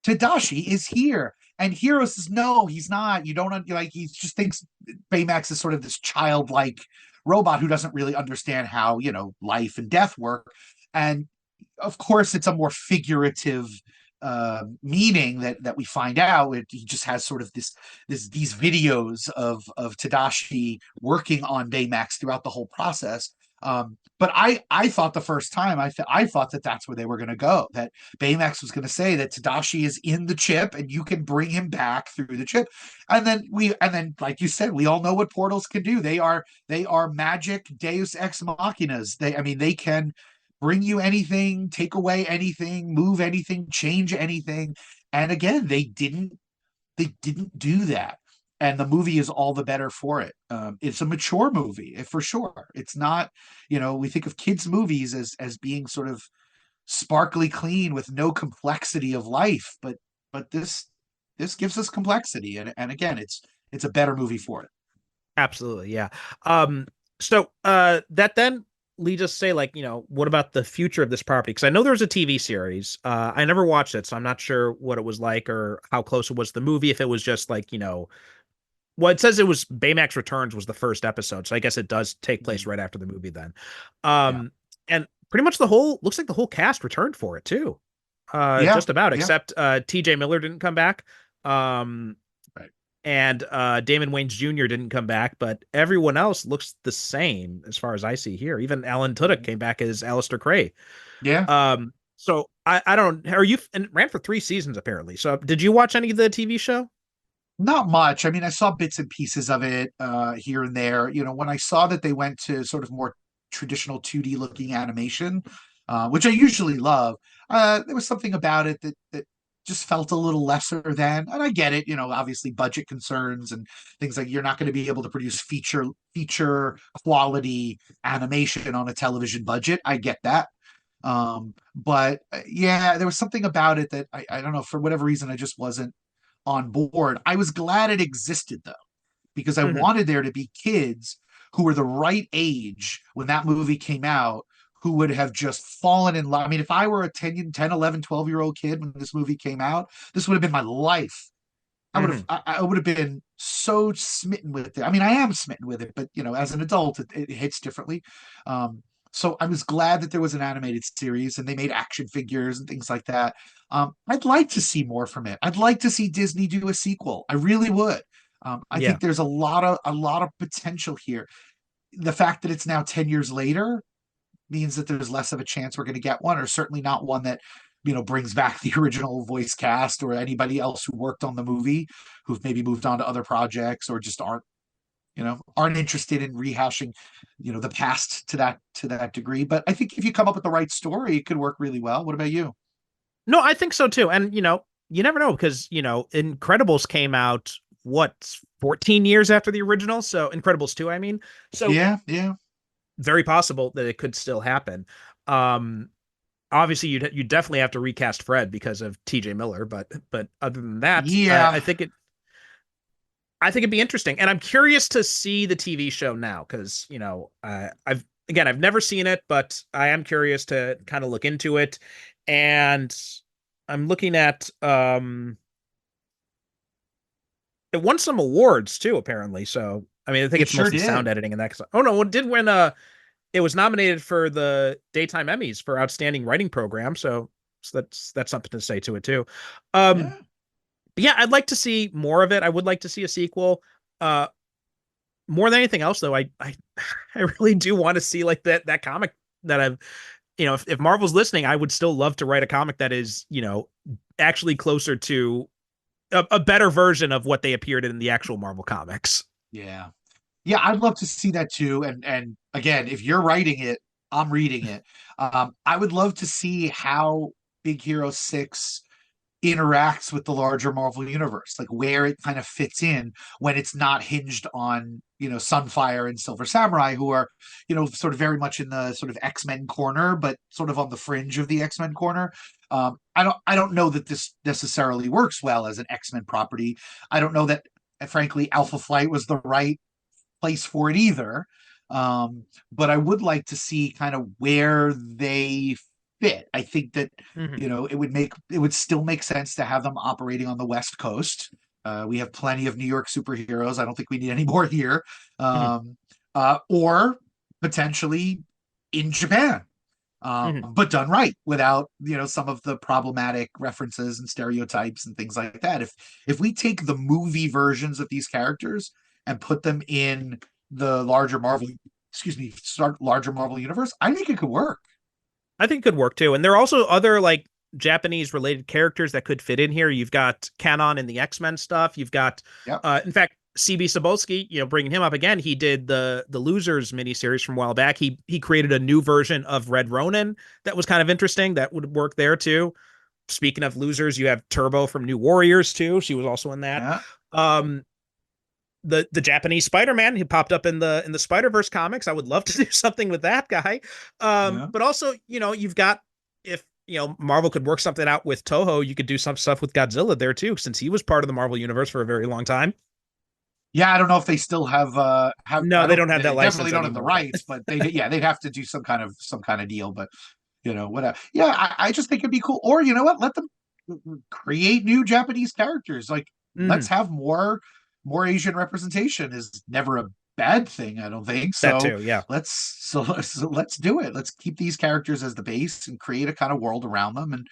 Tadashi is here. And Hiro says, no, he's not. You don't like, he just thinks Baymax is sort of this childlike robot who doesn't really understand how, life and death work. And of course, it's a more figurative meaning that we find out. He just has sort of these videos of Tadashi working on Baymax throughout the whole process. But I thought the first time I thought that that's where they were going to go, that Baymax was going to say that Tadashi is in the chip and you can bring him back through the chip. And then like you said, we all know what portals can do. They are magic Deus ex machinas. They can bring you anything, take away anything, move anything, change anything. And again, they didn't do that. And the movie is all the better for it. It's a mature movie, for sure. It's not, we think of kids' movies as being sort of sparkly clean with no complexity of life, but this gives us complexity, and again, it's a better movie for it. Absolutely, yeah. So that then leads us to say, like, what about the future of this property? Because I know there's a TV series. I never watched it, so I'm not sure what it was like or how close it was to the movie. If it was just like, well, it says it was Baymax Returns was the first episode, so I guess it does take place right after the movie then. And pretty much looks like the whole cast returned for it too. Just about, except TJ Miller didn't come back. And Damon Wayans Jr. didn't come back, but everyone else looks the same as far as I see here. Even Alan Tudyk came back as Alistair Cray. Yeah. So I don't, are you, and it ran for 3 seasons apparently. So did you watch any of the TV show? Not much. I mean, I saw bits and pieces of it here and there. You know, when I saw that they went to sort of more traditional 2D looking animation, which I usually love, there was something about it that just felt a little lesser than. And I get it. You know, obviously budget concerns and things like you're not going to be able to produce feature quality animation on a television budget. I get that. But yeah, there was something about it that I don't know, for whatever reason, I just wasn't on board. I was glad it existed though, because I Hmm. wanted there to be kids who were the right age when that movie came out who would have just fallen in love. I mean, if I were a 10, 11, 12-year old kid when this movie came out, this would have been my life. Hmm. I would have been so smitten with it. I mean, I am smitten with it, but you know, as an adult, it hits differently. Um, so I was glad that there was an animated series and they made action figures and things like that. I'd like to see more from it. I'd like to see Disney do a sequel. I really would. I Yeah. think there's a lot of potential here. The fact that it's now 10 years later means that there's less of a chance we're going to get one, or certainly not one that brings back the original voice cast or anybody else who worked on the movie, who've maybe moved on to other projects or just aren't interested in rehashing the past to that degree. But I think if you come up with the right story, it could work really well. What about you? No, I think so too. And you never know because Incredibles came out what 14 years after the original. So Incredibles 2, I mean. So Yeah, yeah. very possible that it could still happen. Um Obviously you definitely have to recast Fred because of TJ Miller, but other than that, Yeah. I think it'd be interesting. And I'm curious to see the TV show now because, I've never seen it, but I am curious to kind of look into it. And I'm looking at it won some awards too, apparently. So I mean, I think It it's sure mostly sound did. editing and that. Oh no, it did win it was nominated for the Daytime Emmys for Outstanding Writing Program. So that's something to say to it too. Um Yeah. yeah, I'd like to see more of it. I would like to see a sequel. Uh More than anything else though, I I really do want to see like that comic that I've if Marvel's listening, I would still love to write a comic that is, actually closer to a better version of what they appeared in the actual Marvel comics. Yeah. Yeah, I'd love to see that too. And again, if you're writing it, I'm reading it. I would love to see how Big Hero 6 interacts with the larger Marvel universe, like where it kind of fits in when it's not hinged on, Sunfire and Silver Samurai, who are, sort of very much in the sort of X-Men corner, but sort of on the fringe of the X-Men corner. I don't know that this necessarily works well as an X-Men property. I don't know that, frankly, Alpha Flight was the right place for it either. But I would like to see kind of where they fit. I think that Mhm. it would still make sense to have them operating on the West Coast. We have plenty of New York superheroes. I don't think we need any more here. Mhm. Or potentially in Japan, Mhm. but done right without some of the problematic references and stereotypes and things like that. If we take the movie versions of these characters and put them in the larger Marvel universe, I think it could work. I think it could work too. And there are also other like Japanese related characters that could fit in here. You've got Canon in the X-Men stuff. You've got Yep. in fact CB Cebulski, bringing him up again, he did the Losers miniseries from a while back. He created a new version of Red Ronin that was kind of interesting. That would work there too. Speaking of losers, you have Turbo from New Warriors too. She was also in that. Yeah. Um, the Japanese Spider-Man who popped up in the Spider-Verse comics. I would love to do something with that guy. Yeah. But also, you've got if Marvel could work something out with Toho, you could do some stuff with Godzilla there too, since he was part of the Marvel universe for a very long time. Yeah, I don't know if they still have No, I they don't don't have they that definitely license don't have the anymore. But rights, but they'd have to do some kind of deal. But whatever. Yeah, I just think it'd be cool. Or you know what? Let them create new Japanese characters. Like let's mhm, have more Asian representation is never a bad thing, I don't think. that So too. Yeah. let's do it. Let's keep these characters as the base and create a kind of world around them and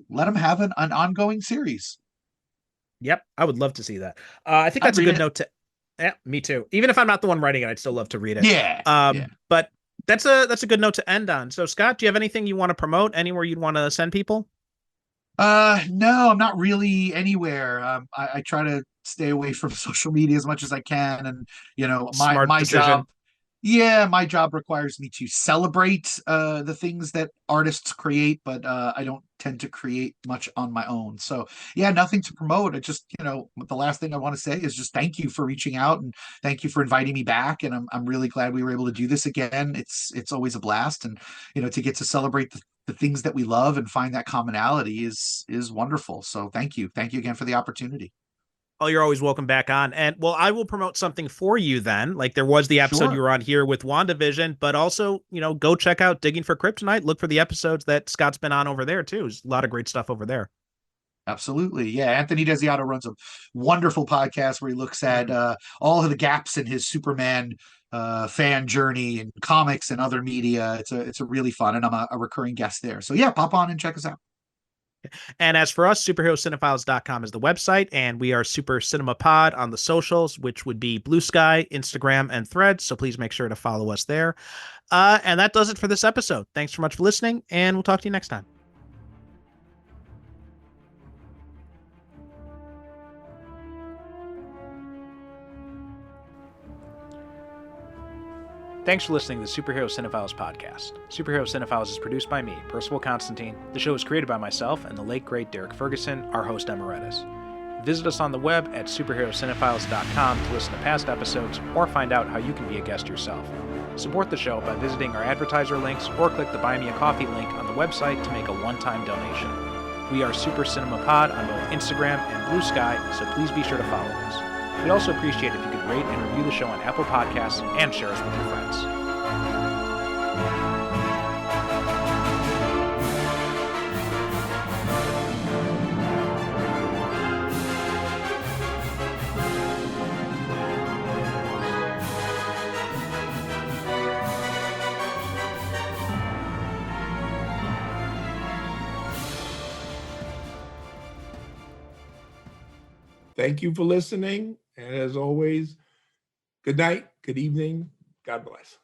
let them have an ongoing series. Yep. I would love to see that. I think I'd that's a read good it. note to. Yeah, me too. Even if I'm not the one writing it, I'd still love to read it. Yeah. Yeah. But That's a good note to end on. So, Scott, do you have anything you want to promote? Anywhere you'd want to send people? No, I'm not really anywhere. I try to stay away from social media as much as I can, and my Smart my job. decision. Yeah, my job requires me to celebrate the things that artists create, but I don't tend to create much on my own. So yeah, nothing to promote. I just, the last thing I want to say is just thank you for reaching out and thank you for inviting me back. And I'm really glad we were able to do this again. It's always a blast, and to get to celebrate the things that we love and find that commonality is wonderful. So thank you again for the opportunity. Oh, you're always welcome back on. And well, I will promote something for you then. Like there was the episode you Sure. were on here with WandaVision, but also, go check out Digging for Kryptonite. Look for the episodes that Scott's been on over there too. There's a lot of great stuff over there. Absolutely. Yeah. Anthony Desiato runs a wonderful podcast where he looks at all of the gaps in his Superman fan journey and comics and other media. It's a really fun, and I'm a recurring guest there. So yeah, pop on and check us out. And as for us, superherocinephiles.com is the website, and we are Super Cinema Pod on the socials, which would be Blue Sky, Instagram, and Threads. So please make sure to follow us there. And that does it for this episode. Thanks so much for listening, and we'll talk to you next time. Thanks for listening to the Superhero Cinephiles podcast. Superhero Cinephiles is produced by me, Percival Constantine. The show is created by myself and the late great Derek Ferguson, our host emeritus. Visit us on the web at superherocinephiles.com to listen to past episodes or find out how you can be a guest yourself. Support the show by visiting our advertiser links or click the Buy Me a Coffee link on the website to make a one-time donation. We are Super Cinema Pod on both Instagram and Blue Sky, so please be sure to follow us. We'd also appreciate if you could rate and review the show on Apple Podcasts and share us with your friends. Thank you for listening. And as always, good night, good evening. God bless.